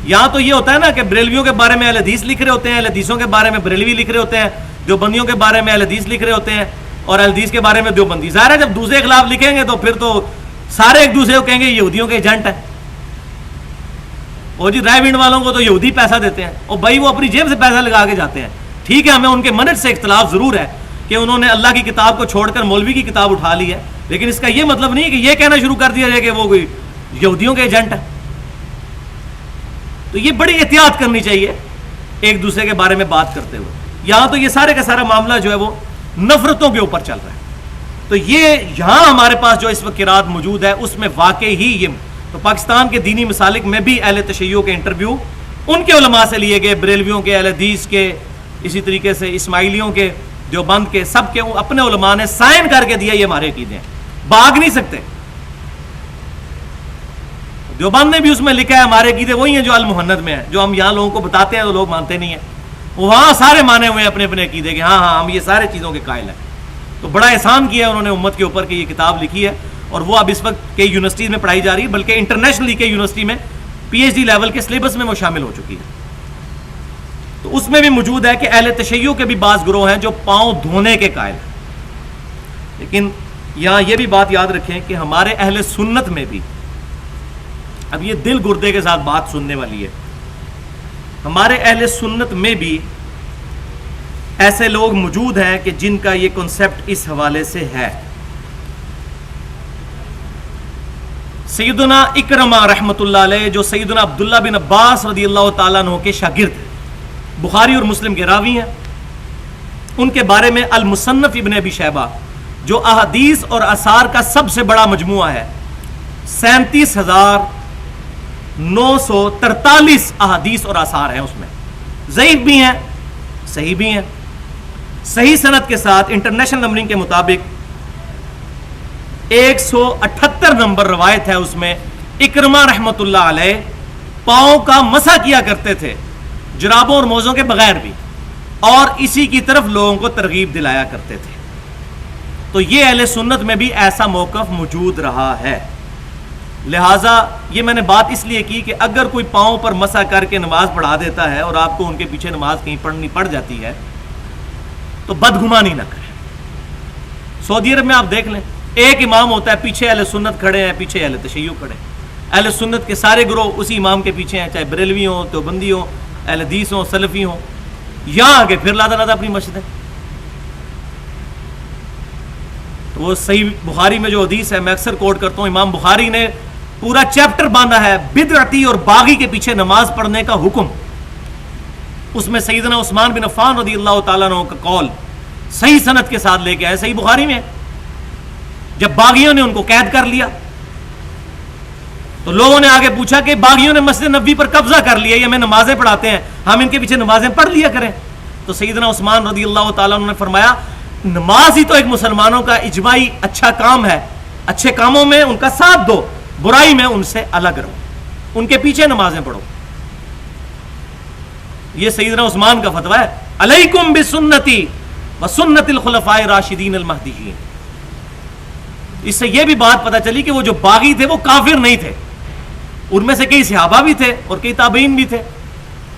یہاں تو یہ ہوتا ہے نا کہ بریلویوں کے بارے میں اہل حدیث لکھ رہے ہوتے ہیں، اہل حدیثوں کے بارے میں بریلوی لکھ رہے ہوتے ہیں، دیوبندیوں کے بارے میں اہل حدیث لکھ رہے ہوتے ہیں، اور اہل حدیث کے بارے میں دیوبندی. ظاہر ہے جب دوسرے کے خلاف لکھیں گے تو پھر تو سارے ایک دوسرے کو کہیں گے یہودیوں کے ایجنٹ ہیں. اور جی رائے ونڈ والوں کو تو یہودی پیسہ دیتے ہیں، اور بھائی وہ اپنی جیب سے پیسہ لگا کے جاتے ہیں. ٹھیک ہے ہمیں ان کے منہج سے اختلاف ضرور ہے کہ انہوں نے اللہ کی کتاب کو چھوڑ کر مولوی کی کتاب اٹھا لی ہے، لیکن اس کا یہ مطلب نہیں کہ یہ کہنا شروع کر دیا جائے کہ وہ کوئی یہودیوں کے ایجنٹ ہے. تو یہ بڑی احتیاط کرنی چاہیے ایک دوسرے کے بارے میں بات کرتے ہوئے. یہاں تو یہ سارے کا سارا معاملہ جو ہے وہ نفرتوں کے اوپر چل رہا ہے. تو یہ یہاں ہمارے پاس جو اس وقت قرات موجود ہے اس میں واقعی ہی یہ تو پاکستان کے دینی مسالک میں بھی اہل تشیع کے انٹرویو ان کے علماء سے لیے گئے، بریلویوں کے، اہل حدیث کے، اسی طریقے سے اسماعیلیوں کے، دیوبند کے، سب کے اپنے علماء نے سائن کر کے دیا یہ ہمارے عقیدے ہیں، بھاگ نہیں سکتے. دیوبند نے بھی اس میں لکھا ہے ہمارے عقیدے وہی ہیں جو المحند میں ہیں، جو ہم یہاں لوگوں کو بتاتے ہیں تو لوگ مانتے نہیں ہیں. وہاں سارے مانے ہوئے ہیں اپنے اپنے عقیدے کے، ہاں ہاں ہم یہ سارے چیزوں کے قائل ہیں. تو بڑا احسان کیا ہے انہوں نے امت کے اوپر کہ یہ کتاب لکھی ہے، اور وہ اب اس وقت کئی یونیورسٹیز میں پڑھائی جا رہی ہے، بلکہ انٹرنیشنلی کئی یونیورسٹی میں پی ایچ ڈی لیول کے سلیبس میں وہ شامل ہو چکی ہے. تو اس میں بھی موجود ہے کہ اہل تشیع کے بھی بعض گروہ ہیں جو پاؤں دھونے کے قائل ہیں. لیکن یہاں یہ بھی بات یاد رکھیں کہ ہمارے اہل سنت میں بھی، اب یہ دل گردے کے ساتھ بات سننے والی ہے، ہمارے اہل سنت میں بھی ایسے لوگ موجود ہیں کہ جن کا یہ کنسپٹ اس حوالے سے ہے. سیدنا اکرمہ رحمۃ اللہ علیہ جو سیدنا عبداللہ بن عباس رضی اللہ تعالیٰ عنہ کے شاگرد ہیں، بخاری اور مسلم کے راوی ہیں، ان کے بارے میں المصنف ابن ابی شیبہ جو احادیث اور آثار کا سب سے بڑا مجموعہ ہے، 37,943 احادیث اور آثار ہیں. اس میں ضعیف بھی ہیں، صحیح بھی ہیں. صحیح سند کے ساتھ انٹرنیشنل نمبرنگ کے مطابق 178 نمبر روایت ہے. اس میں اکرمہ رحمۃ اللہ علیہ پاؤں کا مسح کیا کرتے تھے جرابوں اور موزوں کے بغیر بھی، اور اسی کی طرف لوگوں کو ترغیب دلایا کرتے تھے. تو یہ اہل سنت میں بھی ایسا موقف موجود رہا ہے. لہٰذا یہ میں نے بات اس لیے کی کہ اگر کوئی پاؤں پر مسح کر کے نماز پڑھا دیتا ہے اور آپ کو ان کے پیچھے نماز کہیں پڑھنی پڑ جاتی ہے تو بدگمانی نہ کریں. سعودی عرب میں آپ دیکھ لیں، ایک امام ہوتا ہے، پیچھے اہل سنت کھڑے ہیں، پیچھے اہل تشیع کھڑے ہیں. اہل سنت کے سارے گروہ اسی امام کے پیچھے ہیں، چاہے بریلوی ہوں، دیوبندی ہوں، اہل حدیث ہوں، سلفی ہوں. یہاں آگے پھر لادا اپنی مسجد ہے. تو وہ صحیح بخاری میں جو حدیث ہے میں اکثر کوٹ کرتا ہوں، امام بخاری نے پورا چیپٹر باندھا ہے بدعتی اور باغی کے پیچھے نماز پڑھنے کا حکم. اس میں سیدنا عثمان بن عفان رضی اللہ تعالیٰ عنہ کا قول صحیح سند کے ساتھ لے کے آئے، صحیح بخاری میں. جب باغیوں نے ان کو قید کر لیا تو لوگوں نے آگے پوچھا کہ باغیوں نے مسجد نبوی پر قبضہ کر لیا، یہ ہمیں نمازیں پڑھاتے ہیں، ہم ان کے پیچھے نمازیں پڑھ لیا کریں. تو سیدنا عثمان رضی اللہ تعالیٰ عنہ نے فرمایا نماز ہی تو ایک مسلمانوں کا اجماعی اچھا کام ہے، اچھے کاموں میں ان کا ساتھ دو، برائی میں ان سے الگ رہو، ان کے پیچھے نمازیں پڑھو. یہ سیدنا عثمان کا فتویٰ ہے، علیکم بسنتی وسنت الخلفاء الراشدین المہدیین. اس سے یہ بھی بات پتہ چلی کہ وہ جو باغی تھے وہ کافر نہیں تھے، ان میں سے کئی صحابہ بھی تھے اور کئی تابعین بھی تھے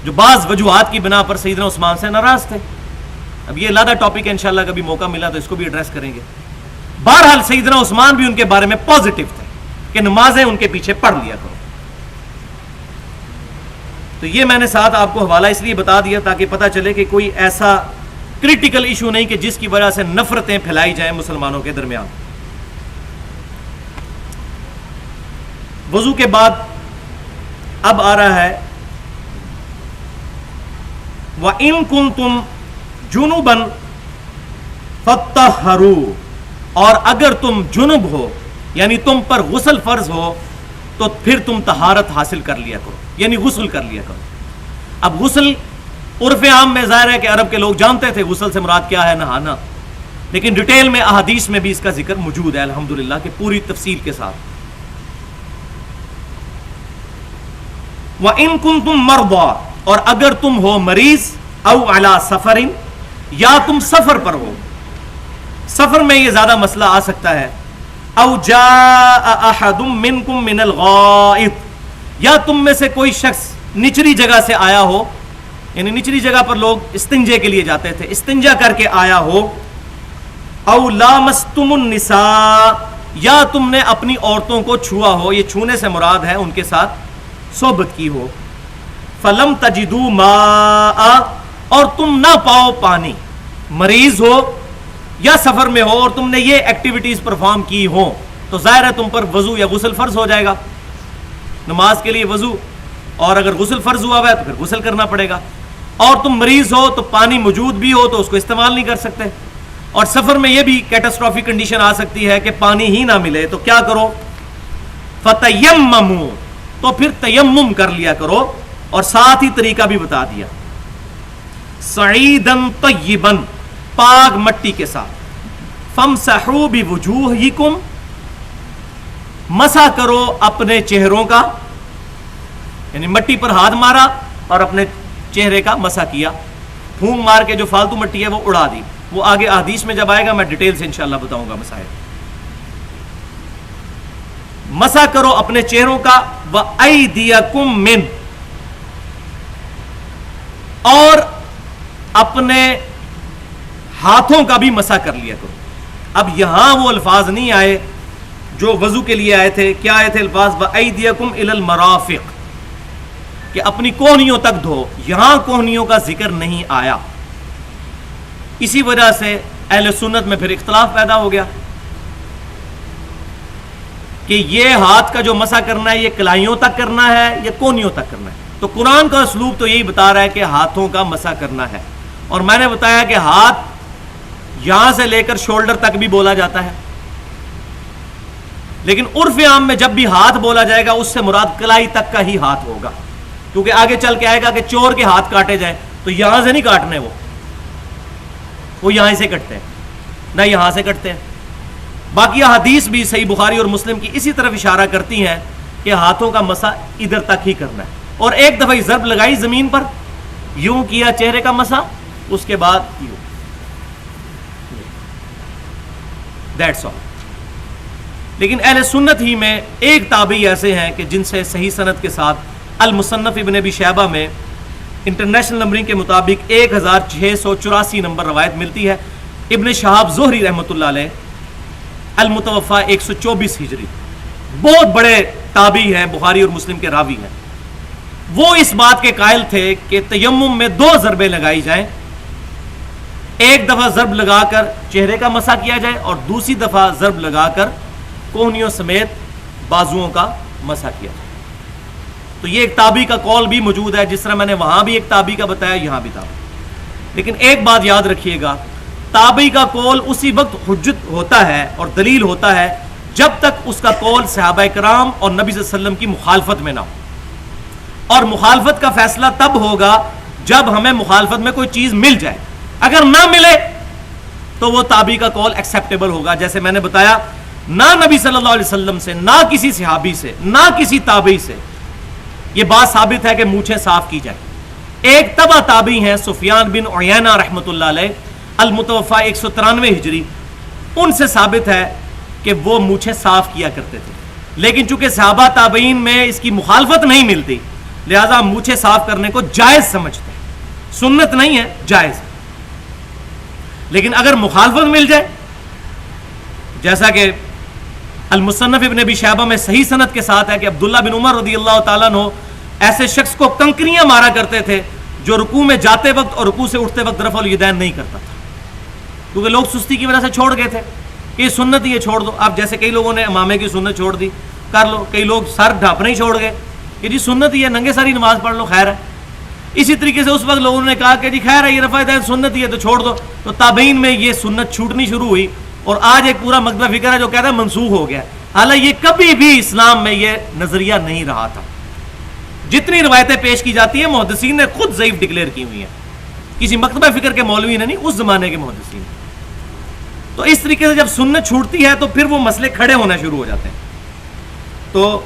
جو بعض وجوہات کی بنا پر سیدنا عثمان سے ناراض تھے. اب یہ علیحدہ ٹاپک ہے، انشاءاللہ کبھی موقع ملا تو اس کو بھی ایڈریس کریں گے. بہرحال سیدنا عثمان بھی ان کے بارے میں پازیٹو تھے کہ نمازیں ان کے پیچھے پڑھ لیا کرو. تو یہ میں نے ساتھ آپ کو حوالہ اس لیے بتا دیا تاکہ پتہ چلے کہ کوئی ایسا کریٹیکل ایشو نہیں کہ جس کی وجہ سے نفرتیں پھیلائی جائیں مسلمانوں کے درمیان. وضو کے بعد اب آ رہا ہے وَإِن كُنتُمْ جُنُبًا فَطَّهَّرُوا، اور اگر تم جنب ہو یعنی تم پر غسل فرض ہو تو پھر تم طہارت حاصل کر لیا کرو، یعنی غسل کر لیا کرو. اب غسل عرف عام میں ظاہر ہے کہ عرب کے لوگ جانتے تھے غسل سے مراد کیا ہے، نہانا، لیکن ڈیٹیل میں احادیث میں بھی اس کا ذکر موجود ہے الحمدللہ کہ پوری تفصیل کے ساتھ. وَإِن كُنتُم مَرْضَىٰ، اور اگر تم ہو مریض، او علی سفر، یا تم سفر پر ہو. سفر میں یہ زیادہ مسئلہ آ سکتا ہے. او جاء احد منکم من الغائط، یا تم میں سے کوئی شخص نچلی جگہ سے آیا ہو، یعنی نچلی جگہ پر لوگ استنجے کے لیے جاتے تھے، استنجا کر کے آیا ہو. او لامستم النساء، یا تم نے اپنی عورتوں کو چھوا ہو، یہ چھونے سے مراد ہے ان کے ساتھ صحبت کی ہو. فلم تجدوا ماء، اور تم نہ پاؤ پانی، مریض ہو یا سفر میں ہو اور تم نے یہ ایکٹیویٹیز پرفارم کی ہو، تو ظاہر ہے تم پر وضو یا غسل فرض ہو جائے گا. نماز کے لیے وضو، اور اگر غسل فرض ہوا ہوا ہے تو پھر غسل کرنا پڑے گا. اور تم مریض ہو تو پانی موجود بھی ہو تو اس کو استعمال نہیں کر سکتے. اور سفر میں یہ بھی کیٹاسٹرافی کنڈیشن آ سکتی ہے کہ پانی ہی نہ ملے، تو کیا کرو؟ فتیمموا، تو پھر تیمم کر لیا کرو، اور ساتھ ہی طریقہ بھی بتا دیا. صعیدن طیبن، پاک مٹی کے ساتھ. فامسحوا بوجوہکم، مسح کرو اپنے چہروں کا، یعنی مٹی پر ہاتھ مارا اور اپنے چہرے کا مسح کیا. پھونک مار کے جو فالتو مٹی ہے وہ اڑا دی، وہ آگے احادیث میں جب آئے گا میں ڈیٹیل سے انشاءاللہ بتاؤں گا مسائل. مسح کرو اپنے چہروں کا. وَأَيْدِيَكُمْ مِنْ، اور اپنے ہاتھوں کا بھی مسح کر لیا کرو. اب یہاں وہ الفاظ نہیں آئے جو وضو کے لیے آئے تھے. کیا آئے تھے الفاظ؟ وَأَيْدِيَكُمْ إِلَى الْمَرَافِقِ، کہ اپنی کوہنیوں تک دھو. یہاں کوہنیوں کا ذکر نہیں آیا. اسی وجہ سے اہل سنت میں پھر اختلاف پیدا ہو گیا کہ یہ ہاتھ کا جو مسح کرنا ہے یہ کلائیوں تک کرنا ہے یا کوہنیوں تک کرنا ہے. تو قرآن کا اسلوب تو یہی بتا رہا ہے کہ ہاتھوں کا مسح کرنا ہے. اور میں نے بتایا کہ ہاتھ یہاں سے لے کر شولڈر تک بھی بولا جاتا ہے، لیکن عرف عام میں جب بھی ہاتھ بولا جائے گا اس سے مراد کلائی تک کا ہی ہاتھ ہوگا، کیونکہ آگے چل کے آئے گا کہ چور کے ہاتھ کاٹے جائیں تو یہاں سے نہیں کاٹنے، وہ یہاں سے کٹتے ہیں، نہ یہاں سے کٹتے ہیں. باقی حدیث بھی صحیح بخاری اور مسلم کی اسی طرف اشارہ کرتی ہیں کہ ہاتھوں کا مسح ادھر تک ہی کرنا ہے. اور ایک دفعہ ضرب لگائی زمین پر، یوں کیا چہرے کا مسح، اس کے بعد یوں. That's all. لیکن اہل سنت ہی میں ایک تابعی ایسے ہیں کہ جن سے صحیح سند کے ساتھ المصنف ابن ابی شیبہ میں انٹرنیشنل نمبرنگ کے مطابق 1684 نمبر روایت ملتی ہے. ابن شہاب زہری رحمۃ اللہ علیہ المتوفا 124 ہجری، بہت بڑے تابعی ہیں، بخاری اور مسلم کے راوی ہیں. وہ اس بات کے قائل تھے کہ تیمم میں 2 ضربیں لگائی جائیں، ایک دفعہ ضرب لگا کر چہرے کا مسح کیا جائے اور دوسری دفعہ ضرب لگا کر کوہنیوں سمیت بازوؤں کا مسح کیا جائے. تو یہ ایک تابعی کا قول بھی موجود ہے، جس طرح میں نے وہاں بھی ایک تابعی کا بتایا، یہاں بھی تابعی. لیکن ایک بات یاد رکھیے گا، تابعی کا قول اسی وقت حجت ہوتا ہے اور دلیل ہوتا ہے جب تک اس کا قول صحابہ کرام اور نبی صلی اللہ علیہ وسلم کی مخالفت میں نہ ہو. اور مخالفت کا فیصلہ تب ہوگا جب ہمیں مخالفت میں کوئی چیز مل جائے. اگر نہ ملے تو وہ تابعی کا قول ایکسیپٹیبل ہوگا. جیسے میں نے بتایا، نہ نبی صلی اللہ علیہ وسلم سے، نہ کسی صحابی سے، نہ کسی تابعی سے یہ بات ثابت ہے کہ مونچھیں صاف کی جائے. ایک تبع تابعی ہیں سفیان بن عیینہ رحمۃ اللہ علیہ المتوفا 193 ہجری، ان سے ثابت ہے کہ وہ مونچھیں صاف کیا کرتے تھے. لیکن چونکہ صحابہ تابعین میں اس کی مخالفت نہیں ملتی، لہذا مونچھیں صاف کرنے کو جائز سمجھتے ہیں. سنت نہیں ہے، جائز. لیکن اگر مخالفت مل جائے، جیسا کہ المصنف ابن ابی شیبہ میں صحیح سند کے ساتھ ہے کہ عبداللہ بن عمر رضی اللہ تعالیٰ عنہ ایسے شخص کو کنکریاں مارا کرتے تھے جو رکوع میں جاتے وقت اور رکوع سے اٹھتے وقت رفع الیدین نہیں کرتا تھا، کیونکہ لوگ سستی کی وجہ سے چھوڑ گئے تھے کہ یہ سنت ہی ہے، چھوڑ دو. اب جیسے کئی لوگوں نے امامے کی سنت چھوڑ دی، کر لو. کئی لوگ سر ڈھانپنا ہی چھوڑ گئے کہ جی سنت ہی ہے، ننگے ساری نماز پڑھ لو، خیر ہے. اسی طریقے سے اس وقت لوگوں نے کہا کہ جی خیر ہے، یہ رفع الیدین سنت ہی ہے تو چھوڑ دو. تو تابعین میں یہ سنت چھوٹنی شروع ہوئی اور آج ایک پورا مکتبہ فکر ہے جو کہتا ہے منسوخ ہو گیا. حالانکہ یہ کبھی بھی اسلام میں یہ نظریہ نہیں رہا تھا. جتنی روایتیں پیش کی جاتی ہیں محدثین نے خود ضعیف ڈکلیئر کی ہوئی ہیں، کسی مکتبہ فکر کے مولوی نے نہیں، اس زمانے کے محدثین۔ تو اس طریقے سے جب سنت چھوٹتی ہے تو پھر وہ مسئلے کھڑے ہونا شروع ہو جاتے ہیں۔ تو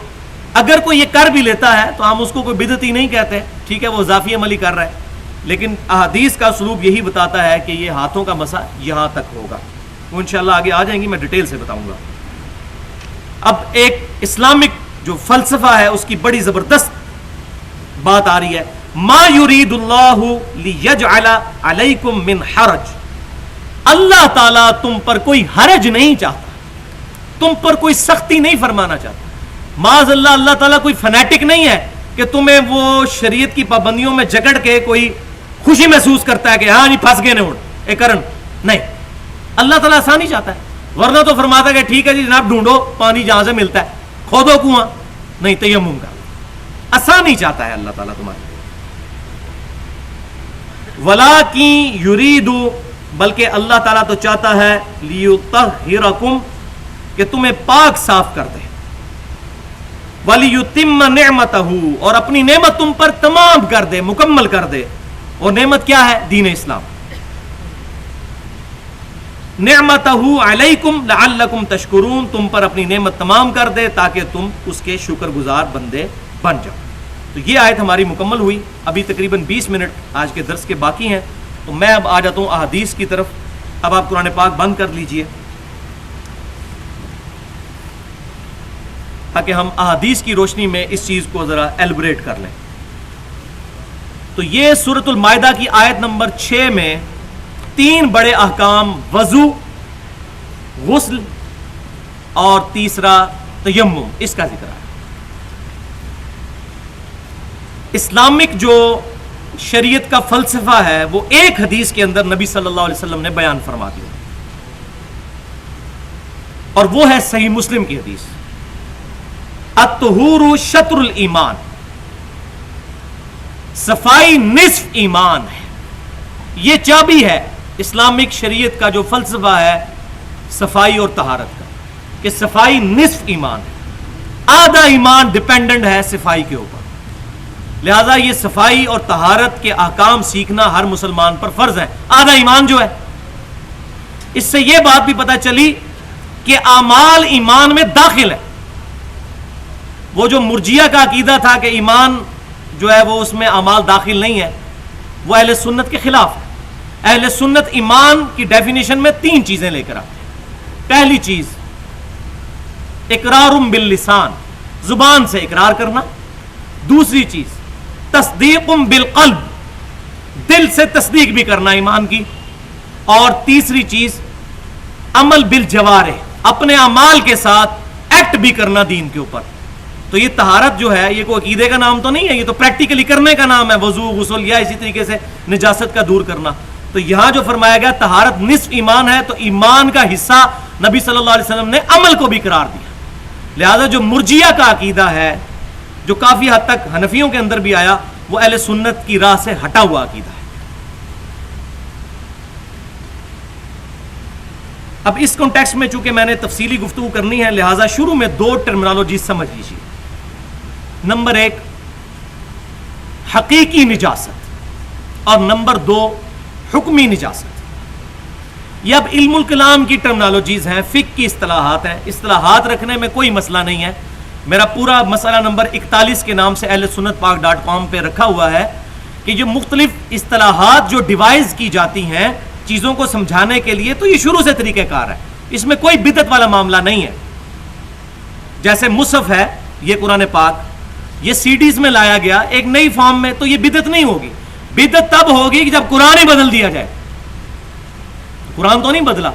اگر کوئی یہ کر بھی لیتا ہے تو ہم اس کو کوئی بدعتی نہیں کہتے، ٹھیک ہے وہ اضافی عملی کر رہا ہے، لیکن احادیث کا اسلوب یہی بتاتا ہے کہ یہ ہاتھوں کا مسح یہاں تک ہوگا۔ وہ انشاءاللہ آگے آ جائیں گی، میں ڈیٹیل سے بتاؤں گا۔ اب ایک اسلامک جو فلسفہ ہے اس کی بڑی زبردست بات آ رہی ہے، ما یرید اللہ لیجعل علیکم من حرج، اللہ تعالیٰ تم پر کوئی حرج نہیں چاہتا، تم پر کوئی سختی نہیں فرمانا چاہتا۔ معاذ اللہ، اللہ تعالیٰ کوئی فنیٹک نہیں ہے کہ تمہیں وہ شریعت کی پابندیوں میں جکڑ کے کوئی خوشی محسوس کرتا ہے کہ ہاں جی پھنس گئے نے کرن، نہیں، اللہ تعالیٰ آسانی چاہتا ہے، ورنہ تو فرماتا ہے کہ ٹھیک ہے جی جناب ڈھونڈو پانی جہاں سے ملتا ہے، کھودو کنواں، نہیں تیمم کر، آسانی چاہتا ہے اللہ تعالیٰ تمہاری۔ وَلَٰكِن يُرِيدُ، بلکہ اللہ تعالیٰ تو چاہتا ہے لِيُطَهِّرَكُمْ، کہ تمہیں پاک صاف کر دے، وَلِيُتِمَّ نِعْمَتَهُ، اور اپنی نعمت تم پر تمام کر دے، مکمل کر دے۔ اور نعمت کیا ہے؟ دین اسلام۔ نعمتہ علیکم لعلکم تشکرون، تم پر اپنی نعمت تمام کر دے تاکہ تم اس کے شکر گزار بندے بن جاؤ۔ تو یہ آیت ہماری مکمل ہوئی، ابھی تقریباً 20 منٹ آج کے درس کے باقی ہیں، تو میں اب آ جاتا ہوں احادیث کی طرف۔ اب آپ قرآن پاک بند کر لیجئے تاکہ ہم احادیث کی روشنی میں اس چیز کو ذرا ایلبریٹ کر لیں۔ تو یہ سورۃ المائدہ کی آیت نمبر 6 میں 3 بڑے احکام، وضو، غسل اور تیسرا تیمم، اس کا ذکر ہے۔ اسلامک جو شریعت کا فلسفہ ہے وہ ایک حدیث کے اندر نبی صلی اللہ علیہ وسلم نے بیان فرما دیا، اور وہ ہے صحیح مسلم کی حدیث، الطہور شطر الایمان، صفائی نصف ایمان ہے۔ یہ چابی ہے اسلامک شریعت کا جو فلسفہ ہے صفائی اور طہارت کا، کہ صفائی نصف ایمان ہے، آدھا ایمان ڈیپینڈنٹ ہے صفائی کے اوپر۔ لہذا یہ صفائی اور طہارت کے احکام سیکھنا ہر مسلمان پر فرض ہے، آدھا ایمان جو ہے۔ اس سے یہ بات بھی پتہ چلی کہ اعمال ایمان میں داخل ہے۔ وہ جو مرجیہ کا عقیدہ تھا کہ ایمان جو ہے وہ اس میں اعمال داخل نہیں ہے، وہ اہل سنت کے خلاف ہے۔ اہل سنت ایمان کی ڈیفینیشن میں 3 چیزیں لے کر آتے ہیں۔ پہلی چیز اقرار باللسان، زبان سے اقرار کرنا۔ دوسری چیز تصدیق بالقلب، دل سے تصدیق بھی کرنا ایمان کی۔ اور تیسری چیز عمل بالجوارح، اپنے اعمال کے ساتھ ایکٹ بھی کرنا دین کے اوپر۔ تو یہ طہارت جو ہے یہ کوئی عقیدے کا نام تو نہیں ہے، یہ تو پریکٹیکلی کرنے کا نام ہے، وضو، غسل، یا اسی طریقے سے نجاست کا دور کرنا۔ تو یہاں جو فرمایا گیا طہارت نصف ایمان ہے، تو ایمان کا حصہ نبی صلی اللہ علیہ وسلم نے عمل کو بھی قرار دیا۔ لہذا جو مرجیہ کا عقیدہ ہے، جو کافی حد تک حنفیوں کے اندر بھی آیا، وہ اہل سنت کی راہ سے ہٹا ہوا عقیدہ ہے۔ اب اس کانٹیکسٹ میں چونکہ میں نے تفصیلی گفتگو کرنی ہے، لہذا شروع میں 2 ٹرمینالوجی سمجھ لیجیے۔ نمبر 1 حقیقی نجاست، اور نمبر 2 حکمی نجاست۔ یہ اب علم الکلام کی ٹرمینالوجیز ہیں، فقہ کی اصطلاحات ہیں، اصطلاحات رکھنے میں کوئی مسئلہ نہیں ہے۔ میرا پورا مسئلہ نمبر 41 کے نام سے اہل سنت پاک .com پہ رکھا ہوا ہے کہ جو مختلف اصطلاحات جو ڈیوائز کی جاتی ہیں چیزوں کو سمجھانے کے لیے، تو یہ شروع سے طریقہ کار ہے، اس میں کوئی بدعت والا معاملہ نہیں ہے۔ جیسے مصحف ہے، یہ قرآن پاک یہ CDs میں لایا گیا ایک نئی فارم میں، تو یہ بدعت نہیں ہوگی۔ بدعت تب ہوگی کہ جب قرآن ہی بدل دیا جائے۔ قرآن تو نہیں بدلا،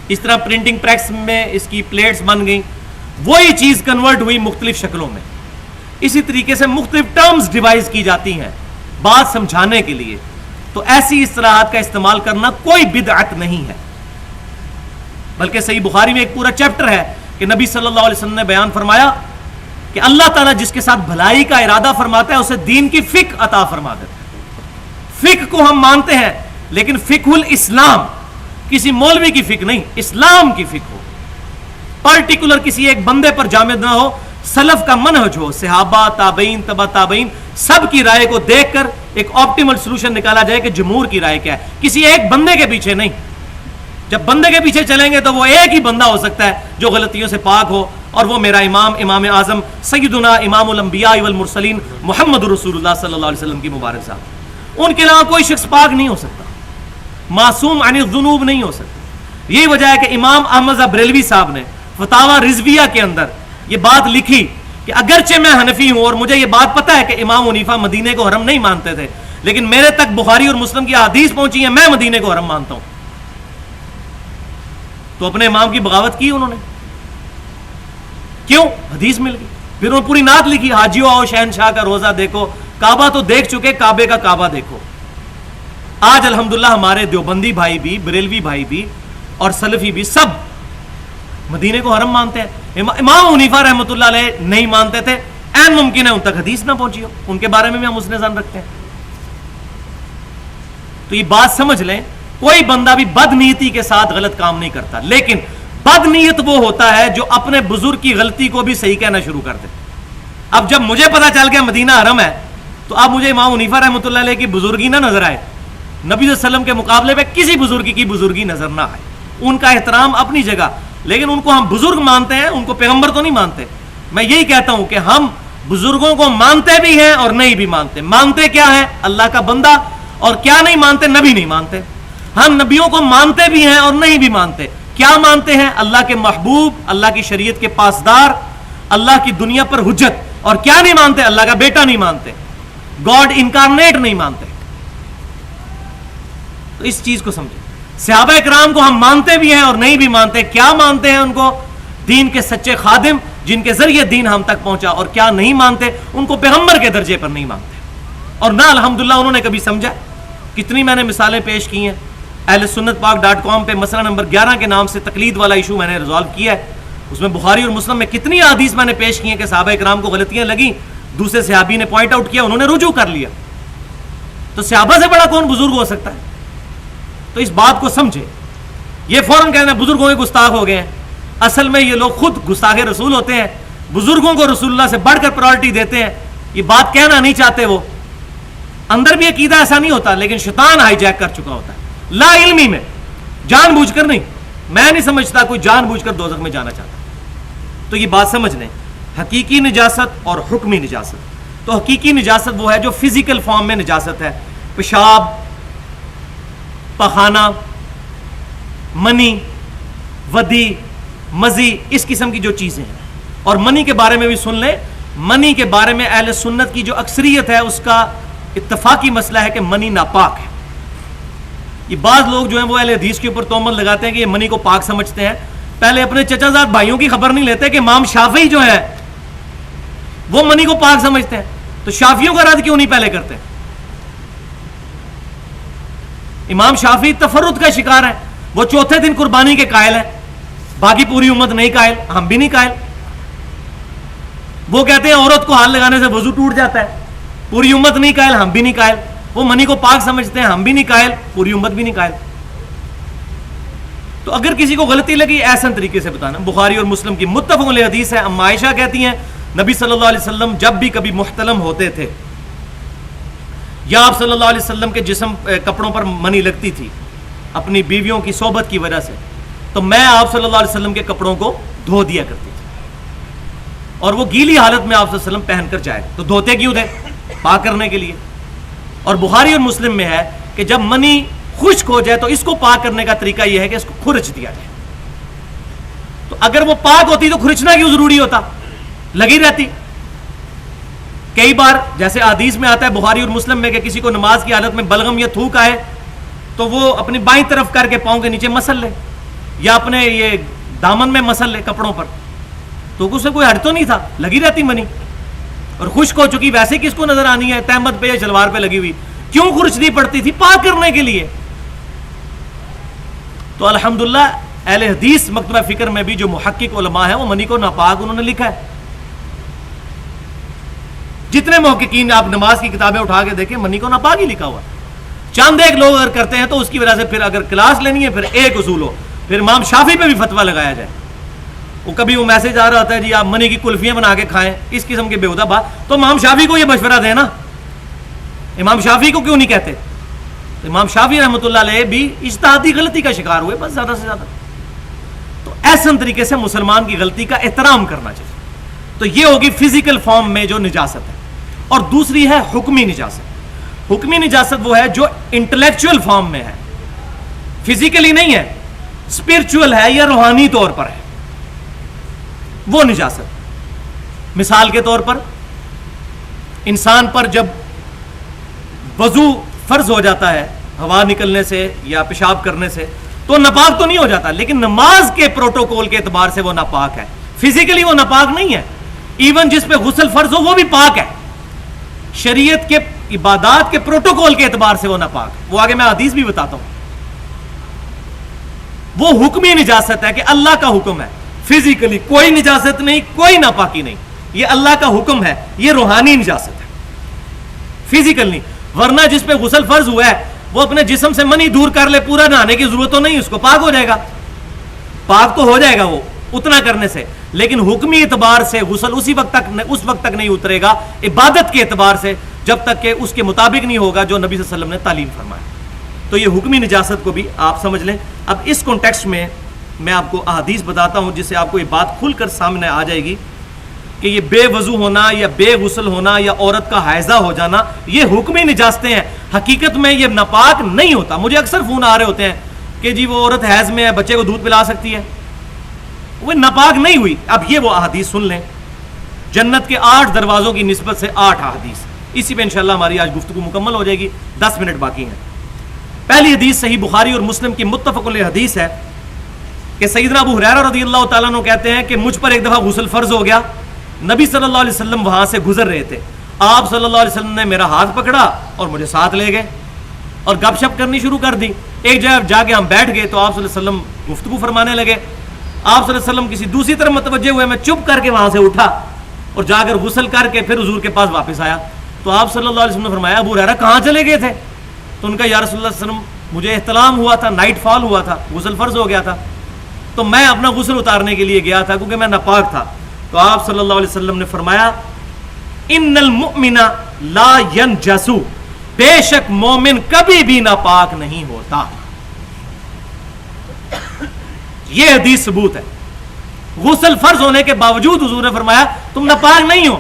اس طرح پرنٹنگ پریس میں اس کی پلیٹس بن گئیں، وہی چیز کنورٹ ہوئی مختلف شکلوں میں۔ اسی طریقے سے مختلف ٹرمز ڈیوائز کی جاتی ہیں بات سمجھانے کے لیے، تو ایسی اصطلاحات کا استعمال کرنا کوئی بدعت نہیں ہے۔ بلکہ صحیح بخاری میں ایک پورا چیپٹر ہے کہ نبی صلی اللہ علیہ وسلم نے بیان فرمایا کہ اللہ تعالیٰ جس کے ساتھ بھلائی کا ارادہ فرماتا ہے اسے دین کی فقہ عطا فرما دیتا ہے۔ فقہ کو ہم مانتے ہیں، لیکن فقہ الاسلام، کسی مولوی کی فقہ نہیں، اسلام کی فقہ ہو، پرٹیکولر کسی ایک بندے پر جامد نہ ہو سلف کا منہج ہو, صحابہ, تابعین, تبع تابعین, سب کی رائے کو دیکھ کر ایک آپٹیمل سولوشن نکالا جائے کہ جمہور کی رائے کیا ہے, کسی ایک بندے کے پیچھے نہیں. جب بندے کے پیچھے چلیں گے تو وہ ایک ہی بندہ ہو سکتا ہے جو غلطیوں سے پاک ہو, اور وہ میرا امام, امام اعظم سیدنا امام الانبیاء والمرسلین محمد رسول اللہ صلی اللہ علیہ وسلم کی مبارک صاحب. ان کے علاوہ کوئی شخص پاک نہیں ہو سکتا, معصوم عن الذنوب نہیں ہو سکتا. یہی وجہ ہے کہ امام احمد بریلوی صاحب نے فتاوی رضویہ کے اندر یہ بات لکھی کہ اگرچہ میں حنفی ہوں اور مجھے یہ بات پتہ ہے کہ امام حنیفہ مدینے کو حرم نہیں مانتے تھے, لیکن میرے تک بخاری اور مسلم کی حدیث پہنچی ہے, میں مدینے کو حرم مانتا ہوں. تو اپنے امام کی بغاوت کی انہوں نے, کیوں؟ حدیث مل گئی. پھر انہوں نے پوری نعت لکھی, حاجیو آؤ شہنشاہ کا روزہ دیکھو, کعبہ تو دیکھ چکے, کعبے کا کعبہ دیکھو. آج الحمدللہ ہمارے دیوبندی بھائی بھی, بریلوی بھائی بھی اور سلفی بھی سب مدینے کو حرم مانتے ہیں. امام حنیفہ رحمۃ اللہ علیہ نہیں مانتے تھے, این ممکن ہے ان تک حدیث نہ پہنچی ہو, ان کے بارے میں بھی ہم حسن ظن رکھتے ہیں. تو یہ بات سمجھ لیں, کوئی بندہ بھی بد نیتی کے ساتھ غلط کام نہیں کرتا, لیکن بد نیت وہ ہوتا ہے جو اپنے بزرگ کی غلطی کو بھی صحیح کہنا شروع کر دے. اب جب مجھے پتا چل گیا مدینہ حرم ہے, تو اب مجھے امام حنیفہ رحمۃ اللہ علیہ کی بزرگی نہ نظر آئے, نبی صلی اللہ علیہ وسلم کے مقابلے پہ کسی بزرگی کی بزرگی نظر نہ آئے. ان کا احترام اپنی جگہ, لیکن ان کو ہم بزرگ مانتے ہیں, ان کو پیغمبر تو نہیں مانتے. میں یہی کہتا ہوں کہ ہم بزرگوں کو مانتے بھی ہیں اور نہیں بھی مانتے. مانتے کیا ہے؟ اللہ کا بندہ. اور کیا نہیں مانتے؟ نبی نہیں مانتے. ہم نبیوں کو مانتے بھی ہیں اور نہیں بھی مانتے. کیا مانتے ہیں؟ اللہ کے محبوب, اللہ کی شریعت کے پاسدار, اللہ کی دنیا پر حجت. اور کیا نہیں مانتے؟ اللہ کا بیٹا نہیں مانتے, گاڈ انکارنیٹ نہیں مانتے. تو اس چیز کو سمجھیں. صحابہ کرام کو ہم مانتے بھی ہیں اور نہیں بھی مانتے. کیا مانتے ہیں ان کو؟ دین کے سچے خادم جن کے ذریعے دین ہم تک پہنچا. اور کیا نہیں مانتے؟ ان کو پیغمبر کے درجے پر نہیں مانتے. اور نہ الحمدللہ انہوں نے کبھی سمجھا. کتنی میں نے مثالیں پیش کی ہیں. اہل سنت پاک .com پہ مسئلہ نمبر 11 کے نام سے تقلید والا ایشو میں نے ریزالو کیا ہے. اس میں بخاری اور مسلم میں کتنی حدیث میں نے پیش کی ہیں کہ صحابہ کرام کو غلطیاں لگیں, دوسرے صحابی نے پوائنٹ آؤٹ کیا, انہوں نے رجوع کر لیا. تو صحابہ سے بڑا کون بزرگ ہو سکتا ہے؟ تو اس بات کو سمجھے. یہ فوراً کہنا بزرگوں کے گستاخ ہو گئے ہیں. اصل میں یہ لوگ خود گستاخ رسول ہوتے ہیں, بزرگوں کو رسول اللہ سے بڑھ کر پرائرٹی دیتے ہیں. یہ بات کہنا نہیں چاہتے, وہ اندر بھی عقیدہ ایسا نہیں ہوتا, لیکن شیطان ہائی جیک کر چکا ہوتا ہے لا علمی میں, جان بوجھ کر نہیں. میں نہیں سمجھتا کوئی جان بوجھ کر دوزخ میں جانا چاہتا. تو یہ بات سمجھ لیں, حقیقی نجاست اور حکمی نجاست. تو حقیقی نجاست وہ ہے جو فزیکل فارم میں نجاست ہے, پیشاب, پخانہ, منی, ودی, مزی, اس قسم کی جو چیزیں ہیں. اور منی کے بارے میں بھی سن لیں. منی کے بارے میں اہل سنت کی جو اکثریت ہے اس کا اتفاقی مسئلہ ہے کہ منی ناپاک ہے. یہ بعض لوگ جو ہیں وہ اہل حدیث کے اوپر تہمت لگاتے ہیں کہ یہ منی کو پاک سمجھتے ہیں. پہلے اپنے چچا زاد بھائیوں کی خبر نہیں لیتے کہ امام شافعی جو ہے وہ منی کو پاک سمجھتے ہیں. تو شافعیوں کا رد کیوں نہیں پہلے کرتے؟ امام شافعی تفرد کا شکار ہے, وہ چوتھے دن قربانی کے قائل ہیں, باقی پوری امت نہیں قائل, ہم بھی نہیں قائل. وہ کہتے ہیں عورت کو ہاتھ لگانے سے وضو ٹوٹ جاتا ہے, پوری امت نہیں قائل, ہم بھی نہیں قائل. وہ منی کو پاک سمجھتے ہیں, ہم بھی نہیں قائل, پوری امت بھی نہیں قائل. تو اگر کسی کو غلطی لگی احسن طریقے سے بتانا. بخاری اور مسلم کی متفق علیہ حدیث ہے. اما عائشہ کہتی ہیں نبی صلی اللہ علیہ وسلم جب بھی کبھی محتلم ہوتے تھے یا آپ صلی اللہ علیہ وسلم کے جسم کپڑوں پر منی لگتی تھی اپنی بیویوں کی صحبت کی وجہ سے, تو میں آپ صلی اللہ علیہ وسلم کے کپڑوں کو دھو دیا کرتی تھی. اور وہ گیلی حالت میں آپ صلی اللہ علیہ وسلم پہن کر جائے تو دھوتے کیوں تھے؟ پاک کرنے کے لیے. اور بخاری اور مسلم میں ہے کہ جب منی خشک ہو جائے تو اس کو پاک کرنے کا طریقہ یہ ہے کہ اس کو کھرچ دیا جائے. تو اگر وہ پاک ہوتی تو کھرچنا کیوں ضروری ہوتا؟ لگی رہتی. کئی بار جیسے حدیث میں آتا ہے بخاری اور مسلم میں کہ کسی کو نماز کی حالت میں بلغم یا تھوک آئے تو وہ اپنی بائیں طرف کر کے پاؤں کے نیچے مسل لے یا اپنے یہ دامن میں مسل لے کپڑوں پر, تو اس سے کوئی ہٹ تو نہیں تھا, لگی رہتی منی. اور خشک ہو چکی ویسے کس کو نظر آنی ہے؟ تہمت پہ یا شلوار پہ لگی ہوئی. کیوں خرچنی پڑتی تھی؟ پاک کرنے کے لیے. تو الحمدللہ اہل حدیث مکتبہ فکر میں بھی جو محقق علماء ہیں وہ منی کو ناپاک انہوں نے لکھا ہے. جتنے محققین آپ نماز کی کتابیں اٹھا کے دیکھیں منی کو ناپاک ہی لکھا ہوا. چاند ایک لوگ اگر کرتے ہیں تو اس کی وجہ سے پھر اگر کلاس لینی ہے پھر ایک اصول ہو, پھر امام شافعی پہ بھی فتویٰ لگایا جائے. وہ کبھی وہ میسج آ رہا ہوتا ہے جی آپ منی کی کلفیاں بنا کے کھائیں, اس قسم کے بےہودہ بات, تو امام شافعی کو یہ مشورہ دیں نا, امام شافعی کو کیوں نہیں کہتے؟ امام شافعی رحمۃ اللہ علیہ بھی اجتہادی غلطی کا شکار ہوئے بس, زیادہ سے زیادہ. تو ایسے طریقے سے مسلمان کی غلطی کا احترام کرنا چاہیے. تو یہ ہوگی فزیکل فارم میں جو نجاست ہے. اور دوسری ہے حکمی نجاست. حکمی نجاست وہ ہے جو انٹلیکچوئل فارم میں ہے, فزیکلی نہیں ہے, اسپرچول ہے یا روحانی طور پر ہے, وہ نجاست. مثال کے طور پر انسان پر جب وضو فرض ہو جاتا ہے ہوا نکلنے سے یا پیشاب کرنے سے, تو ناپاک تو نہیں ہو جاتا, لیکن نماز کے پروٹوکول کے اعتبار سے وہ ناپاک ہے. فزیکلی وہ ناپاک نہیں ہے. ایون جس پہ غسل فرض ہو وہ بھی پاک ہے, شریعت کے عبادات کے پروٹوکول کے اعتبار سے وہ ناپاک ہے. وہ آگے میں حدیث بھی بتاتا ہوں. وہ حکمی نجاست ہے کہ اللہ کا حکم ہے, فزیکلی کوئی نجاست نہیں, کوئی ناپاکی نہیں, یہ اللہ کا حکم ہے. یہ روحانی نجاست ہے, فزیکل نہیں. ورنہ جس پہ غسل فرض ہوا ہے وہ اپنے جسم سے منی دور کر لے, پورا نہانے کی ضرورت تو نہیں, اس کو پاک ہو جائے گا, پاک تو ہو جائے گا وہ اتنا کرنے سے. لیکن حکمی اعتبار سے غسل اس وقت تک نہیں اترے گا, عبادت کے اعتبار سے, جب تک کہ اس کے مطابق نہیں ہوگا جو نبی صلی اللہ علیہ وسلم نے تعلیم فرمایا. تو یہ حکمی نجاست کو بھی آپ سمجھ لیں. اب اس کانٹیکسٹ میں میں آپ کو احادیث بتاتا ہوں جس سے آپ کو یہ بات کھل کر سامنے آ جائے گی کہ یہ بے وضو ہونا یا بے غسل ہونا یا عورت کا حیضہ ہو جانا یہ حکمی نجاستیں ہیں. حقیقت میں یہ ناپاک نہیں ہوتا. مجھے اکثر فون آ رہے ہوتے ہیں کہ جی وہ عورت حیض میں ہے, بچے کو دودھ پلا سکتی ہے, وہ ناپاک نہیں ہوئی. اب یہ وہ احادیث سن لیں, جنت کے 8 دروازوں کی نسبت سے 8 احادیث. اسی پہ انشاءاللہ ہماری آج گفتگو مکمل ہو جائے گی, 10 منٹ باقی ہیں. پہلی حدیث صحیح بخاری اور مسلم کی متفق علیہ حدیث ہے کہ سیدنا ابو ہریرہ رضی اللہ تعالیٰ عنہ کہتے ہیں کہ مجھ پر ایک دفعہ غسل فرض ہو گیا. نبی صلی اللہ علیہ وسلم وہاں سے گزر رہے تھے. آپ صلی اللہ علیہ وسلم نے میرا ہاتھ پکڑا اور مجھے ساتھ لے گئے اور گپ شپ کرنی شروع کر دی. ایک جگہ جا کے ہم بیٹھ گئے تو آپ صلی اللہ علیہ وسلم گفتگو فرمانے لگے. آپ صلی اللہ علیہ وسلم کسی دوسری طرف متوجہ ہوئے, میں چپ کر کے وہاں سے اٹھا اور جا کر غسل کر کے پھر حضور کے پاس واپس آیا. تو آپ صلی اللہ علیہ وسلم نے فرمایا ابو ہریرہ کہاں چلے گئے تھے؟ تو ان کا یا رسول اللہ صلی اللہ علیہ وسلم مجھے احتلام ہوا تھا, نائٹ فال ہوا تھا, غسل فرض ہو گیا تھا, تو میں اپنا غسل اتارنے کے لیے گیا تھا کیونکہ میں ناپاک تھا. تو آپ صلی اللہ علیہ وسلم نے فرمایا ان المؤمن لا ينجس, بے شک مومن کبھی بھی ناپاک نہیں ہوتا. یہ حدیث ثبوت ہے. غسل فرض ہونے کے باوجود حضور نے فرمایا تم ناپاک نہیں ہو.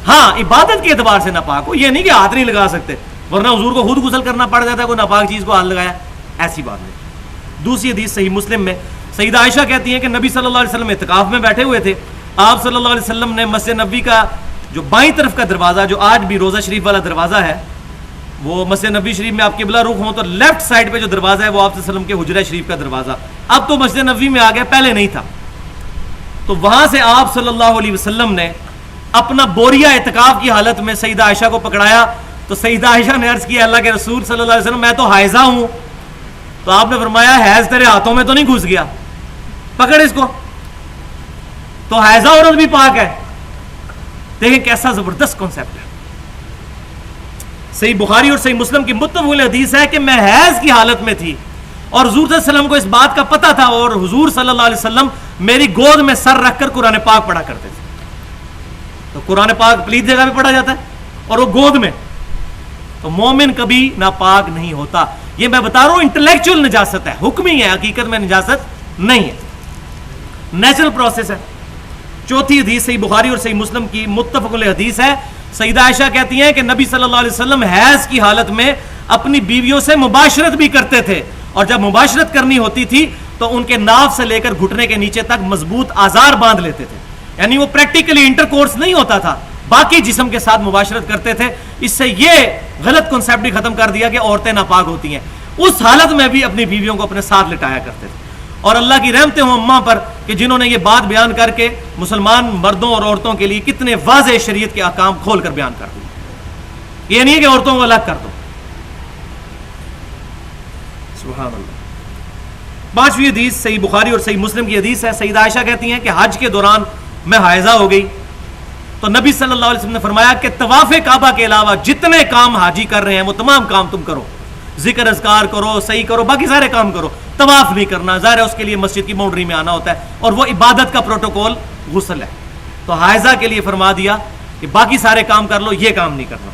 ہاں عبادت کے اعتبار سے ناپاک ہو, یہ نہیں کہ ہاتھ نہیں لگا سکتے, ورنہ حضور کو خود غسل کرنا پڑ جاتا ہے, کوئی ناپاک چیز کو ہاتھ لگایا, ایسی بات نہیں. دوسری حدیث صحیح مسلم میں سیدہ عائشہ کہتی ہیں کہ نبی صلی اللہ علیہ وسلم اعتکاف میں بیٹھے ہوئے تھے. آپ صلی اللہ علیہ وسلم نے مسجد نبوی کا جو بائیں طرف کا دروازہ, جو آج بھی روزہ شریف والا دروازہ ہے, وہ مسجد نبوی شریف میں آپ قبلہ رخ ہوں تو لیفٹ سائڈ پہ جو دروازہ ہے وہ آپ صلی اللہ علیہ وسلم کے حجرہ شریف کا دروازہ. اب تو مسجد نبوی میں آ گیا, پہلے نہیں تھا. تو وہاں سے آپ صلی اللہ علیہ وسلم نے اپنا بوریا اعتکاف کی حالت میں سیدہ عائشہ کو پکڑایا. تو سیدہ عائشہ نے عرض کیا اللہ کے رسول صلی اللہ علیہ وسلم میں تو حائضہ ہوں. تو آپ نے فرمایا حیض تیرے ہاتھوں میں تو نہیں گھس گیا, پکڑ اس کو. تو حائضہ عورت بھی پاک ہے. دیکھیں کیسا زبردست کانسیپٹ ہے. صحیح بخاری اور صحیح مسلم کی متفق علیہ حدیث ہے کہ میں حیض کی حالت میں تھی اور حضور صلی اللہ علیہ وسلم کو اس بات کا پتہ تھا, اور حضور صلی اللہ علیہ وسلم میری گود میں سر رکھ کر قرآن پاک پڑھا کرتے تھے. تو قرآن پاک پلیت جگہ پہ پڑھا جاتا ہے اور وہ گود میں. تو مومن کبھی ناپاک نہیں ہوتا. یہ میں بتا رہا ہوں انٹلیکچوئل نجاست ہے, حکمی ہے, حقیقت میں نجاست نہیں ہے, نیچرل پروسیس ہے. چوتھی حدیث صحیح بخاری اور صحیح مسلم کی متفق علیہ حدیث ہے. سیدہ عائشہ کہتی ہیں کہ نبی صلی اللہ علیہ وسلم حیض کی حالت میں اپنی بیویوں سے مباشرت بھی کرتے تھے, اور جب مباشرت کرنی ہوتی تھی تو ان کے ناف سے لے کر گھٹنے کے نیچے تک مضبوط آزار باندھ لیتے تھے. یعنی وہ پریکٹیکلی انٹر کورس نہیں ہوتا تھا, باقی جسم کے ساتھ مباشرت کرتے تھے. اس سے یہ غلط کنسیپٹ بھی ختم کر دیا کہ عورتیں ناپاک ہوتی ہیں. اس حالت میں بھی اپنی بیویوں کو اپنے ساتھ لٹایا کرتے تھے. اور اللہ کی رحمتیں ہوں اماں پر کہ جنہوں نے یہ بات بیان کر کے مسلمان مردوں اور عورتوں کے لیے کتنے واضح شریعت کے احکام کھول کر بیان کر دیے. یہ نہیں ہے کہ عورتوں کو الگ کر دو. سبحان اللہ. پانچویں حدیث صحیح بخاری اور صحیح مسلم کی حدیث ہے. سیدہ عائشہ کہتی ہیں کہ حج کے دوران میں حائضہ ہو گئی تو نبی صلی اللہ علیہ وسلم نے فرمایا کہ طواف کعبہ کے علاوہ جتنے کام حاجی کر رہے ہیں وہ تمام کام تم کرو, ذکر اذکار کرو, صحیح کرو, باقی سارے کام کرو, طواف نہیں کرنا، ظاہر ہے اس کے لیے مسجد کی باؤنڈری میں آنا ہوتا ہے، اور وہ عبادت کا پروٹوکول غسل ہے. تو حائضہ کے لیے فرما دیا کہ باقی سارے کام کر لو، یہ کام نہیں کرنا.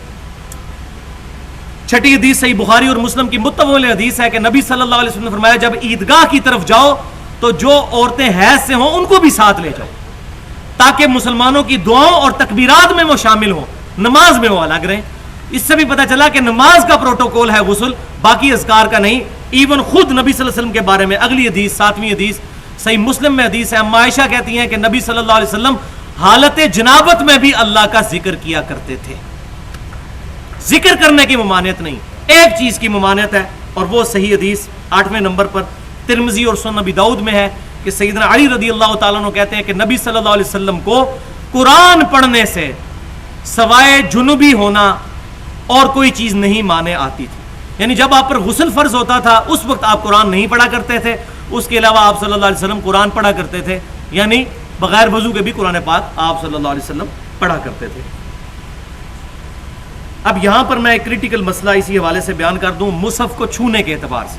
چھٹی حدیث صحیح بخاری اور مسلم کی متفق علیہ حدیث ہے کہ نبی صلی اللہ علیہ وسلم نے فرمایا جب عیدگاہ کی طرف جاؤ تو جو عورتیں حیض سے ہوں ان کو بھی ساتھ لے جاؤ تاکہ مسلمانوں کی دعاؤں اور تکبیرات میں وہ شامل ہوں، نماز میں وہ الگ رہیں. اس سے بھی پتہ چلا کہ نماز کا پروٹوکول ہے غسل، باقی اذکار کا نہیں. ایون خود نبی صلی اللہ علیہ وسلم کے بارے میں اگلی حدیث 7ویں حدیث صحیح مسلم میں حدیث ہے، اما عائشہ کہتی ہیں کہ نبی صلی اللہ علیہ وسلم حالت جنابت میں بھی اللہ کا ذکر کیا کرتے تھے. ذکر کرنے کی ممانعت نہیں، ایک چیز کی ممانعت ہے، اور وہ صحیح حدیث 8ویں نمبر پر ترمذی اور سنن ابی داؤد میں ہے کہ سیدنا علی رضی اللہ تعالیٰ عنہ کہتے ہیں کہ نبی صلی اللہ علیہ وسلم کو قرآن پڑھنے سے سوائے جنوبی ہونا اور کوئی چیز نہیں مانے آتی تھی. یعنی جب آپ پر غسل فرض ہوتا تھا اس وقت آپ قرآن نہیں پڑھا کرتے تھے، اس کے علاوہ آپ صلی اللہ علیہ وسلم قرآن پڑھا کرتے تھے، یعنی بغیر وضو کے بھی قرآن پاک آپ صلی اللہ علیہ وسلم پڑھا کرتے تھے. اب یہاں پر میں ایک کریٹیکل مسئلہ اسی حوالے سے بیان کر دوں مصحف کو چھونے کے اعتبار سے.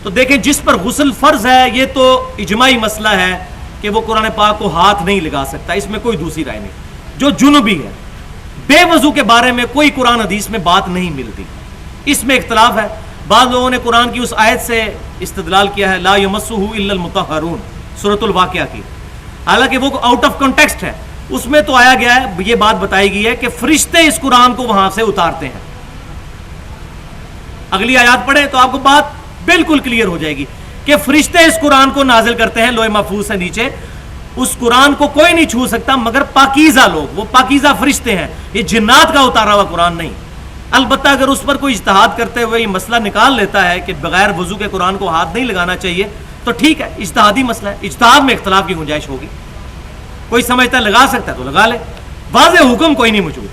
تو دیکھیں جس پر غسل فرض ہے یہ تو اجماعی مسئلہ ہے کہ وہ قرآن پاک کو ہاتھ نہیں لگا سکتا، اس میں کوئی دوسری رائے نہیں. جو جنوبی ہے بے وضو کے بارے میں کوئی قرآن حدیث میں بات نہیں ملتی، اس میں اختلاف ہے. بعض لوگوں نے قرآن کی اس آیت سے استدلال کیا ہے لا یمسہ الا المطہرون سورۃ الواقعہ کی، حالانکہ وہ آؤٹ آف کنٹیکسٹ ہے. اس میں تو آیا گیا ہے، یہ بات بتائی گئی ہے کہ فرشتے اس قرآن کو وہاں سے اتارتے ہیں. اگلی آیات پڑھیں تو آپ کو بات بالکل کلیئر ہو جائے گی کہ فرشتے اس قرآن کو نازل کرتے ہیں لوح محفوظ سے نیچے. اس قرآن کو کوئی نہیں چھو سکتا مگر پاکیزہ لوگ، وہ پاکیزہ فرشتے ہیں، یہ جنات کا اتارا ہوا قرآن نہیں. البتہ اگر اس پر کوئی اجتہاد کرتے ہوئے یہ مسئلہ نکال لیتا ہے کہ بغیر وضو کے قرآن کو ہاتھ نہیں لگانا چاہیے تو ٹھیک ہے، اجتہادی مسئلہ ہے، اجتہاد میں اختلاف کی گنجائش ہوگی. کوئی سمجھتا ہے لگا سکتا ہے تو لگا لے، واضح حکم کوئی نہیں موجود.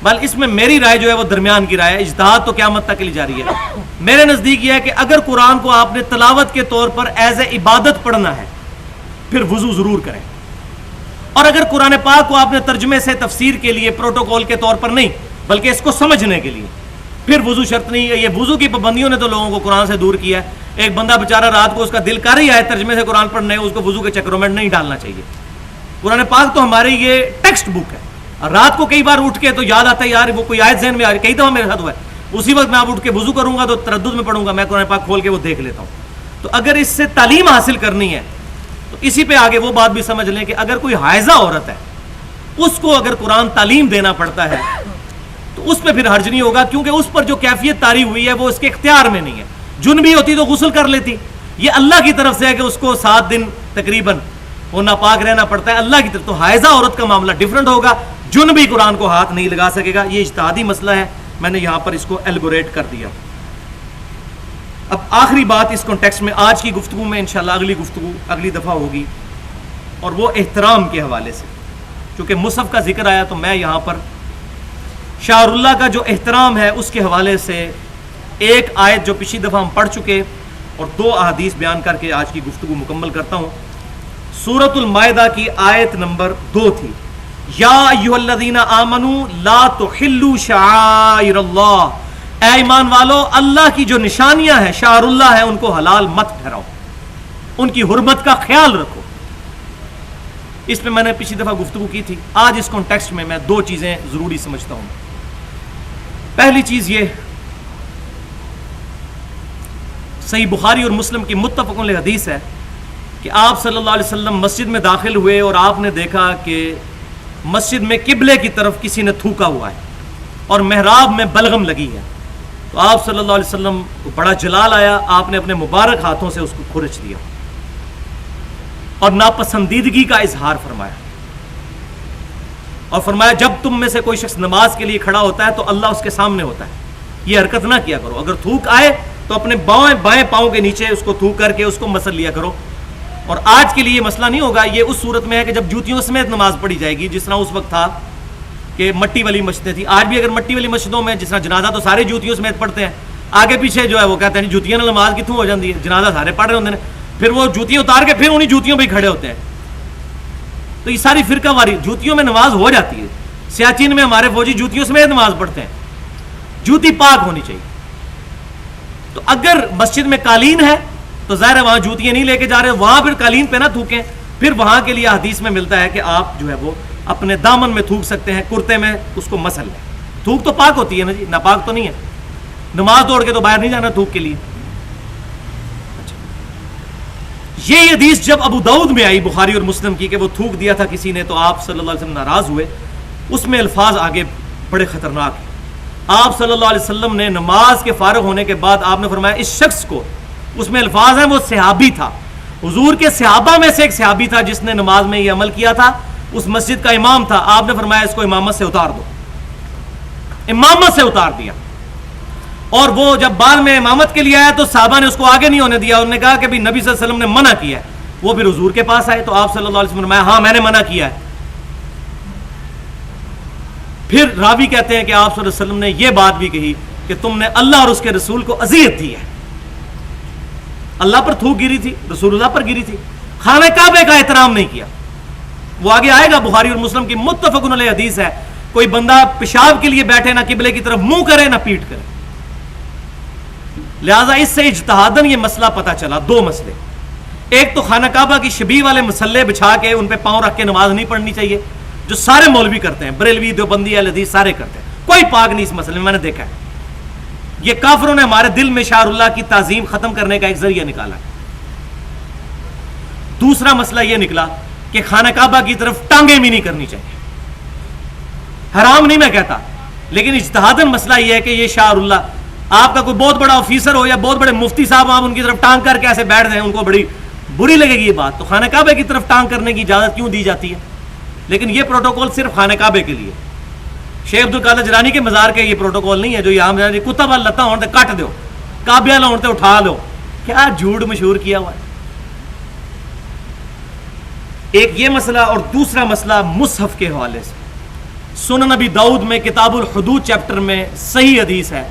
بل اس میں میری رائے جو ہے وہ درمیان کی رائے ہے، اجتہاد تو قیامت تک کے لیے جاری ہے. میرے نزدیک یہ ہے کہ اگر قرآن کو آپ نے تلاوت کے طور پر ایز اے عبادت پڑھنا ہے پھر وضو ضرور کریں، اور اگر قرآن پاک کو آپ نے ترجمے سے تفسیر کے لیے پروٹوکول کے طور پر نہیں بلکہ اس کو سمجھنے کے لیے پھر وضو شرط نہیں ہے. یہ وضو کی پابندیوں نے تو لوگوں کو قرآن سے دور کیا ہے. ایک بندہ بیچارہ رات کو اس کا دل کر ہی آئے ترجمے سے قرآن پڑھنے، اس کو وضو کے چکروں میں نہیں ڈالنا چاہیے. قرآن پاک تو ہماری یہ ٹیکسٹ بک ہے. رات کو کئی بار اٹھ کے تو یاد آتا ہے یار وہ کوئی آیت ذہن میں آ رہی، کئی دفعہ میرے ساتھ ہوا ہے، اسی وقت میں آپ اٹھ کے وضو کروں گا تو تردد میں پڑھوں گا، میں قرآن پاک کھول کے وہ دیکھ لیتا ہوں. تو اگر اس سے تعلیم حاصل کرنی ہے تو اسی پہ آگے وہ بات بھی سمجھ لیں کہ اگر کوئی حائضہ عورت ہے اس کو اگر قرآن تعلیم دینا پڑتا ہے تو اس پہ پھر حرج نہیں ہوگا، کیونکہ اس پر جو کیفیت طاری ہوئی ہے وہ اس کے اختیار میں نہیں ہے. جنبی ہوتی تو غسل کر لیتی، یہ اللہ کی طرف سے ہے کہ اس کو 7 دن تقریباً وہ ناپاک رہنا پڑتا ہے اللہ کی طرف. تو حائضہ عورت کا معاملہ ڈیفرنٹ ہوگا، جنبی قرآن کو ہاتھ نہیں لگا سکے گا. یہ اجتہادی مسئلہ ہے، میں نے یہاں پر اس کو ایلبوریٹ کر دیا. اب آخری بات اس کانٹیکسٹ میں آج کی گفتگو میں انشاءاللہ اگلی گفتگو اگلی دفعہ ہوگی، اور وہ احترام کے حوالے سے. چونکہ مصحف کا ذکر آیا تو میں یہاں پر شعر اللہ کا جو احترام ہے اس کے حوالے سے ایک آیت جو پچھلی دفعہ ہم پڑھ چکے اور 2 احادیث بیان کر کے آج کی گفتگو مکمل کرتا ہوں. سورۃ المائدہ کی آیت نمبر 2 تھی، یا ایھا الذین آمنوا لا تحلوا شعائر اللہ، اے ایمان والو اللہ کی جو نشانیاں ہیں شعائر اللہ ہیں ان کو حلال مت ٹھہراؤ، ان کی حرمت کا خیال رکھو. اس پہ میں نے پچھلی دفعہ گفتگو کی تھی. آج اس کانٹیکسٹ میں میں 2 چیزیں ضروری سمجھتا ہوں. پہلی چیز یہ، صحیح بخاری اور مسلم کی متفق علیہ حدیث ہے کہ آپ صلی اللہ علیہ وسلم مسجد میں داخل ہوئے اور آپ نے دیکھا کہ مسجد میں قبلے کی طرف کسی نے تھوکا ہوا ہے اور محراب میں بلغم لگی ہے. تو آپ صلی اللہ علیہ وسلم کو بڑا جلال آیا، آپ نے اپنے مبارک ہاتھوں سے اس کو کھرچ دیا اور ناپسندیدگی کا اظہار فرمایا، اور فرمایا جب تم میں سے کوئی شخص نماز کے لیے کھڑا ہوتا ہے تو اللہ اس کے سامنے ہوتا ہے، یہ حرکت نہ کیا کرو. اگر تھوک آئے تو اپنے بائیں پاؤں کے نیچے اس کو تھوک کر کے اس کو مسل لیا کرو. اور آج کے لیے یہ مسئلہ نہیں ہوگا، یہ اس صورت میں ہے کہ جب جوتیوں سمیت نماز پڑھی جائے گی، جس طرح اس وقت تھا کہ مٹی والی مسجدیں تھیں. آج بھی اگر مٹی والی مسجدوں میں جس طرح جنازہ تو سارے جوتیوں سمیت پڑھتے ہیں، آگے پیچھے جو ہے وہ کہتے ہیں جوتیاں نال نماز کتوں ہو جاتی ہے، جنازہ سارے پڑھ رہے ہوتے ہیں، پھر وہ جوتیاں اتار کے پھر انہیں جوتیوں پہ ہی کھڑے ہوتے ہیں. تو یہ ساری فرقہ واری جوتیوں میں نماز ہو جاتی ہے. سیاچین میں ہمارے فوجی جوتیوں سمیت نماز پڑھتے ہیں، جوتی پاک ہونی چاہیے. تو اگر مسجد میں قالین ہے تو ظاہر ہے وہاں جوتیاں نہیں لے کے جا رہے, وہاں پھر قالین پہ نہ تھوکیں. پھر وہاں کے لیے حدیث میں ملتا ہے کہ آپ جو ہے وہ اپنے دامن میں تھوک سکتے ہیں, کرتے میں اس کو مسل لیں. تھوک تو پاک ہوتی ہے نا جی, ناپاک تو نہیں ہے. نماز توڑ کے تو باہر نہیں جانا تھوک کے لیے. یہ حدیث جب ابو داؤد میں آئی بخاری اور مسلم کی کہ وہ تھوک دیا تھا کسی نے تو آپ صلی اللہ علیہ وسلم ناراض ہوئے, اس میں الفاظ آگے بڑے خطرناک ہیں. آپ صلی اللہ علیہ وسلم نے نماز کے فارغ ہونے کے بعد آپ نے فرمایا اس شخص کو, اس میں الفاظ ہیں وہ صحابی تھا, حضور کے صحابہ میں سے ایک صحابی تھا جس نے نماز میں یہ عمل کیا تھا, اس مسجد کا امام تھا. آپ نے فرمایا اس کو امامت سے اتار دو, امامت سے اتار دیا. اور وہ جب بعد میں امامت کے لیے آیا تو صحابہ نے اس کو آگے نہیں ہونے دیا, انہوں نے کہا کہ بھی نبی صلی اللہ علیہ وسلم نے منع کیا ہے. وہ پھر حضور کے پاس آئے تو آپ صلی اللہ علیہ وسلم نے فرمایا ہاں میں نے منع کیا ہے. پھر راوی کہتے ہیں کہ آپ صلی اللہ علیہ وسلم نے یہ بات بھی کہی کہ تم نے اللہ اور اس کے رسول کو اذیت دی ہے. اللہ پر تھوک گری تھی, رسول اللہ پر گری تھی, خانہ کعبے کا احترام نہیں کیا. وہ آگے آئے گا, بخاری اور مسلم کی متفق علیہ حدیث ہے, کوئی بندہ پیشاب کے لیے بیٹھے نہ قبلے کی طرف منہ کرے نہ پیٹ کرے. لہذا اس سے اجتہاداً یہ مسئلہ پتہ چلا, دو مسئلے. ایک تو خانہ کعبہ کی شبیہ والے مسلے بچھا کے ان پہ پاؤں رکھ کے نماز نہیں پڑھنی چاہیے, جو سارے مولوی کرتے ہیں, بریلوی دیوبندی اہل حدیث سارے کرتے ہیں. کوئی پاک نہیں اس مسئلے میں نے دیکھا ہے. یہ کافروں نے ہمارے دل میں شعر اللہ کی تعظیم ختم کرنے کا ایک ذریعہ نکالا. دوسرا مسئلہ یہ نکلا کہ خانہ کعبہ کی طرف ٹانگیں بھی نہیں کرنی چاہیے. حرام نہیں میں کہتا, لیکن اجتہاداً مسئلہ یہ ہے کہ یہ شعر اللہ, آپ کا کوئی بہت بڑا آفیسر ہو یا بہت بڑے مفتی صاحب, آپ ان کی طرف ٹانگ کر کے ایسے بیٹھ دیں, ان کو بڑی بری لگے گی یہ بات. تو خانہ کعبے کی طرف ٹانگ کرنے کی اجازت کیوں دی جاتی ہے؟ لیکن یہ پروٹوکول صرف خانہ کعبے کے لیے. شیخ عبد القادر جیلانی کے مزار کا یہ پروٹوکول نہیں ہے جو یہاں جانے کتا بال لتا ہونے کٹ دو, کعبے والا ہونے اٹھا لو. کیا جھوٹ مشہور کیا ہوا ہے. ایک یہ مسئلہ, اور دوسرا مسئلہ مصحف کے حوالے سے. سنن نبی داؤد میں کتاب الحدود چیپٹر میں صحیح حدیث ہے,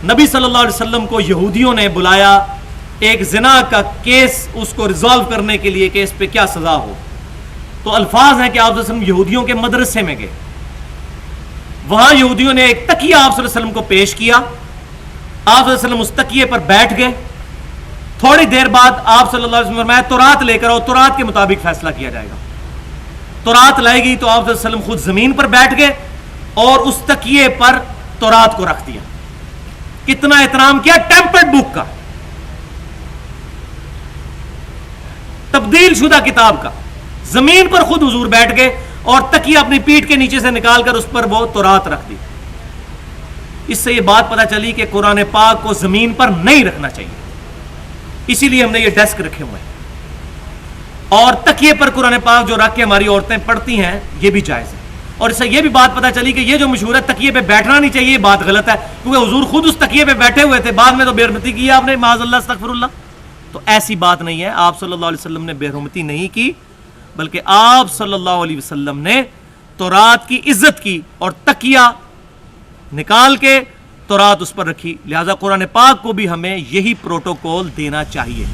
نبی صلی اللہ علیہ وسلم کو یہودیوں نے بلایا ایک زنا کا کیس اس کو ریزالو کرنے کے لیے کہ اس پہ کیا سزا ہو. تو الفاظ ہیں کہ آپ صلی اللہ علیہ وسلم یہودیوں کے مدرسے میں گئے, وہاں یہودیوں نے ایک تکیہ آپ صلی اللہ علیہ وسلم کو پیش کیا, آپ صلی اللہ علیہ وسلم اس تکیے پر بیٹھ گئے. تھوڑی دیر بعد آپ صلی اللہ علیہ وسلم نے فرمایا تورات لے کر آؤ, تورات کے مطابق فیصلہ کیا جائے گا. تورات لائے گی تو آپ صلی اللہ علیہ وسلم خود زمین پر بیٹھ گئے اور اس تکیے پر تورات کو رکھ دیا. کتنا احترام کیا ٹیمپرڈ بک کا, تبدیل شدہ کتاب کا. زمین پر خود حضور بیٹھ گئے اور تکیہ اپنی پیٹھ کے نیچے سے نکال کر اس پر وہ تورات رکھ دی. اس سے یہ بات پتہ چلی کہ قرآن پاک کو زمین پر نہیں رکھنا چاہیے, اسی لیے ہم نے یہ ڈیسک رکھے ہوئے ہیں. اور تکیے پر قرآن پاک جو رکھ کے ہماری عورتیں پڑھتی ہیں یہ بھی جائز ہے. اور اس سے یہ بھی بات پتہ چلی کہ یہ جو مشہور ہے تکیے پہ بیٹھنا نہیں چاہیے, یہ بات غلط ہے, کیونکہ حضور خود اس تکیے پہ بیٹھے ہوئے تھے, بعد میں تو بے حرمتی کی آپ نے, معاذ اللہ استغفر اللہ. تو ایسی بات نہیں ہے, آپ صلی اللہ علیہ وسلم نے بے حرمتی نہیں کی, بلکہ آپ صلی اللہ علیہ وسلم نے تورات کی عزت کی اور تکیہ نکال کے تورات اس پر رکھی. لہذا قرآن پاک کو بھی ہمیں یہی پروٹوکول دینا چاہیے.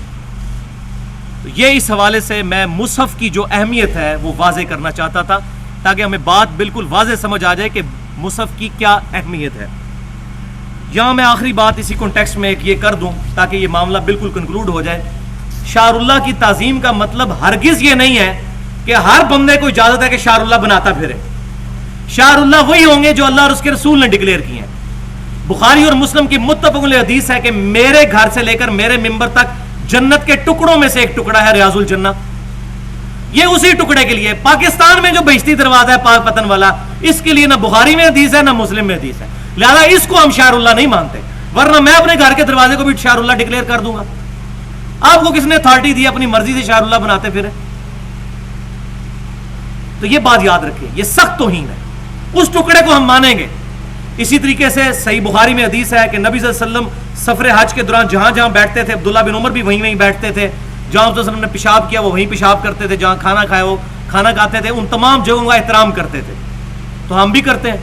تو یہ اس حوالے سے میں مصحف کی جو اہمیت ہے وہ واضح کرنا چاہتا تھا, تاکہ ہمیں بات بالکل واضح سمجھ آ جائے کہ مصحف کی کیا اہمیت ہے. یہاں میں آخری بات اسی کانٹیکسٹ میں ایک یہ کر دوں تاکہ یہ معاملہ بالکل کنکلوڈ ہو جائے. شعر اللہ کی تعظیم کا مطلب ہرگز یہ نہیں ہے کہ ہر بندے کو اجازت ہے کہ شعر اللہ بناتا پھرے. شعر اللہ وہی ہوں گے جو اللہ اور اس کے رسول نے ڈکلیئر کیے ہیں. بخاری اور مسلم کی متفق علیہ حدیث ہے کہ میرے گھر سے لے کر میرے ممبر تک جنت کے ٹکڑوں میں سے ایک ٹکڑا ہے ریاض الجنہ. یہ اسی ٹکڑے کے لیے. پاکستان میں جو بہشتی دروازہ ہے پاک پتن والا, اس کے لیے نہ بخاری میں حدیث ہے نہ مسلم میں حدیث ہے, لہذا اس کو ہم شعر اللہ نہیں مانتے. ورنہ میں اپنے گھر کے دروازے کو بھی شعر اللہ ڈکلیئر کر دوں گا. آپ کو کس نے اتھارٹی دی اپنی مرضی سے شعر اللہ بناتے پھرے؟ تو یہ بات یاد رکھیں, یہ سخت توہین ہے. اس ٹکڑے کو ہم مانیں گے. اسی طریقے سے صحیح بخاری میں حدیث ہے کہ نبی صلی اللہ علیہ وسلم سفر حج کے دوران جہاں جہاں بیٹھتے تھے, عبداللہ بن عمر بھی وہیں بیٹھتے تھے, جہاں صلی اللہ علیہ وسلم نے پیشاب کیا وہ وہیں پیشاب کرتے تھے, جہاں کھانا کھائے وہ کھانا کھاتے تھے, ان تمام جگہوں کا احترام کرتے تھے. تو ہم بھی کرتے ہیں.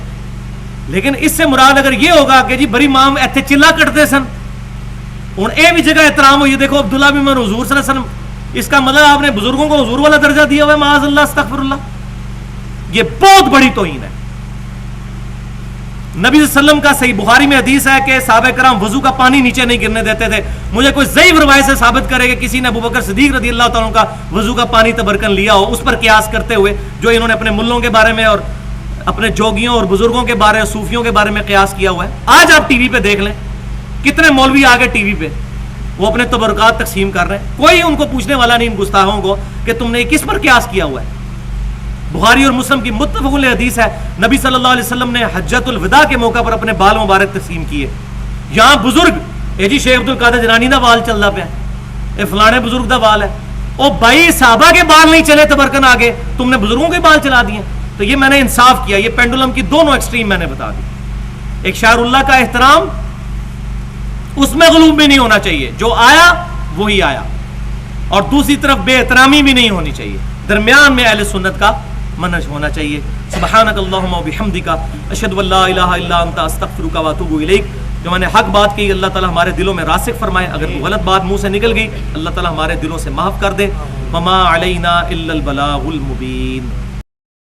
لیکن اس سے مراد اگر یہ ہوگا کہ جی بری مام ایتھے چلا کٹتے سن, ہوں اے بھی جگہ احترام ہو, یہ دیکھو عبداللہ بن عمر حضور صلی اللہ علیہ وسلم, اس کا مطلب آپ نے بزرگوں کو حضور والا درجہ دیا ہوا ہے, معاذ اللہ استغفر اللہ. یہ بہت بڑی توہین ہے. نبی صلی اللہ علیہ وسلم کا صحیح بخاری میں حدیث ہے کہ صحابہ کرام وضو کا پانی نیچے نہیں گرنے دیتے تھے. مجھے کوئی ضعیف روایت سے ثابت کرے کہ کسی نے ابو بکر صدیق رضی اللہ تعالیٰ کا وضو کا پانی تبرکن لیا ہو, اس پر قیاس کرتے ہوئے جو انہوں نے اپنے ملوں کے بارے میں اور اپنے جوگیوں اور بزرگوں کے بارے, صوفیوں کے بارے میں قیاس کیا ہوا ہے. آج آپ ٹی وی پہ دیکھ لیں کتنے مولوی آ گئے ٹی وی پہ, وہ اپنے تبرکات تقسیم کر رہے ہیں, کوئی ان کو پوچھنے والا نہیں ان گستاخوں کو کہ تم نے کس پر قیاس کیا ہوا ہے. بخاری اور مسلم کی متفق علیہ حدیث ہے, نبی صلی اللہ علیہ وسلم نے حجۃ الوداع کے موقع پر اپنے بال مبارک تقسیم کیے. یہاں بزرگ جی شیخ عبد القادر جیلانی دا وال چلتا پیا, اے فلانے بزرگ دا وال ہے. او بھائی صحابہ کے بال نہیں چلے تبرکن آگے, تم نے بزرگوں کے بال چلا دیے. تو یہ میں نے انصاف کیا, یہ پینڈولم کی دونوں ایکسٹریم میں نے بتا دی. ایک شاعر اللہ کا احترام, اس میں غلوب بھی نہیں ہونا چاہیے, جو آیا وہی آیا, اور دوسری طرف بے احترامی بھی نہیں ہونی چاہیے, درمیان میں اہل سنت کا منہج ہونا چاہیے. سبحانک اللہم و بحمدک اشہد ان لا الہ الا انت استغفرک و اتوب الیک. جو میں نے حق بات کی اللہ تعالی ہمارے دلوں میں راسخ فرمائے, اگر کوئی غلط بات منہ سے نکل گئی اللہ تعالی ہمارے دلوں سے معاف کر دے. وما علینا الا البلاغ المبین.